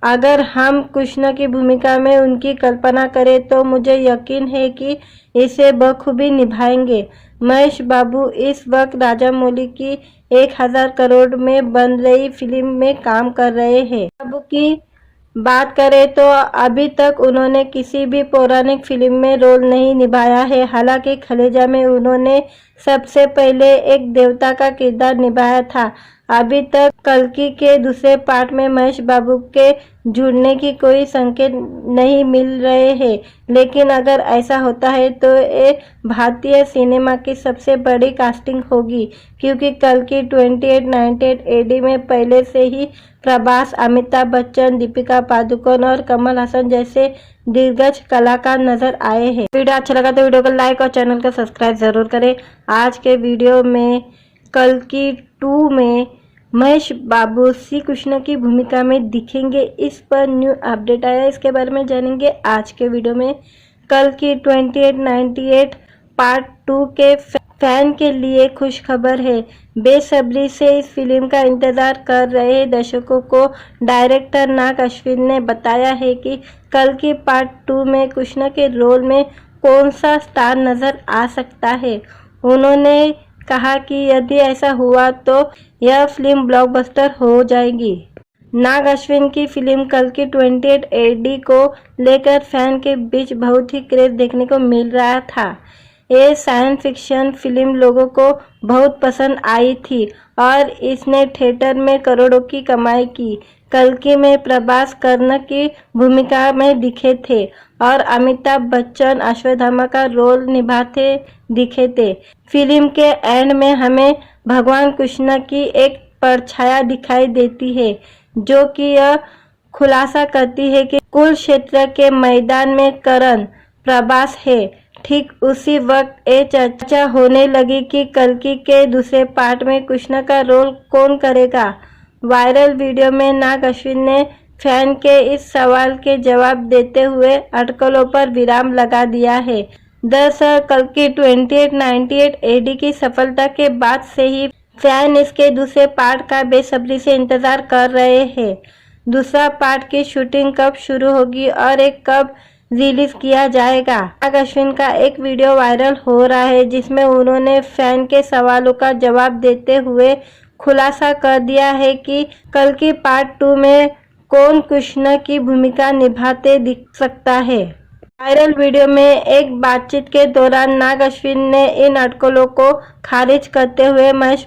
अगर हम कृष्ण की भूमिका में उनकी कल्पना करें तो मुझे यकीन है कि इसे बखूबी निभाएंगे। महेश बाबू इस वक्त राजामौली की 1000 करोड़ में बन रही फिल्म में काम कर रहे हैं। बाबू की बात करें तो अभी तक उन्होंने किसी भी पौराणिक फिल्म में रोल नहीं निभाया है। हालांकि खलेजा में उन्होंने सबसे पहले एक देवता का किरदार निभाया था। अभी तक कल्कि के दूसरे पार्ट में महेश बाबू के जुड़ने की कोई संकेत नहीं मिल रहे हैं, लेकिन अगर ऐसा होता है तो ये भारतीय सिनेमा की सबसे बड़ी कास्टिंग होगी, क्योंकि कल्कि 2898 एडी में पहले से ही प्रभास, अमिताभ बच्चन, दीपिका पादुकोण और कमल हसन जैसे दिग्गज कलाकार नजर आए हैं। वीडियो अच्छा लगा तो वीडियो को लाइक और चैनल को सब्सक्राइब जरूर करें। आज के वीडियो में कल्कि 2 में महेश बाबू श्री कृष्ण की भूमिका में दिखेंगे, इस पर न्यू अपडेट आया, इसके बारे में जानेंगे आज के वीडियो में। कल्कि 2898 पार्ट 2 के फैन के लिए खुश खबर है। बेसब्री से इस फिल्म का इंतजार कर रहे दर्शकों को डायरेक्टर नाग अश्विन ने बताया है कि कल्कि पार्ट 2 में कृष्ण के रोल में कौन सा स्टार नजर आ सकता है। उन्होंने कहा कि यदि ऐसा हुआ तो यह फिल्म ब्लॉकबस्टर हो जाएगी। नाग अश्विन की फिल्म कल्कि 28 एडी को लेकर फैन के बीच बहुत ही क्रेज देखने को मिल रहा था। ये साइंस फिक्शन फिल्म लोगों को बहुत पसंद आई थी और इसने थिएटर में करोड़ों की कमाई की। कल्कि में प्रभास कर्ण की भूमिका में दिखे थे और अमिताभ बच्चन अश्वत्थामा का रोल निभाते दिखे थे। फिल्म के एंड में हमें भगवान कृष्ण की एक परछाया दिखाई देती है, जो कि यह खुलासा करती है कि कुरुक्षेत्र के मैदान में कर्ण प्रभास है। ठीक उसी वक्त ये चर्चा होने लगी कि कल्कि के दूसरे पार्ट में कृष्ण का रोल कौन करेगा। वायरल वीडियो में नाग अश्विन ने फैन के इस सवाल के जवाब देते हुए अटकलों पर विराम लगा दिया है। दरअसल कल्कि 2898 एडी की सफलता के बाद से ही फैन इसके दूसरे पार्ट का बेसब्री से इंतजार कर रहे हैं। दूसरा पार्ट की शूटिंग कब शुरू होगी और एक कब रिलीज किया जाएगा। नाग अश्विन का एक वीडियो वायरल हो रहा है, जिसमें उन्होंने फैन के सवालों का जवाब देते हुए खुलासा कर दिया है कि कल्कि पार्ट 2 में कौन कृष्ण की भूमिका निभाते दिख सकता है। वायरल वीडियो में एक बातचीत के दौरान नाग अश्विन ने इन अटकलों को खारिज करते हुए महेश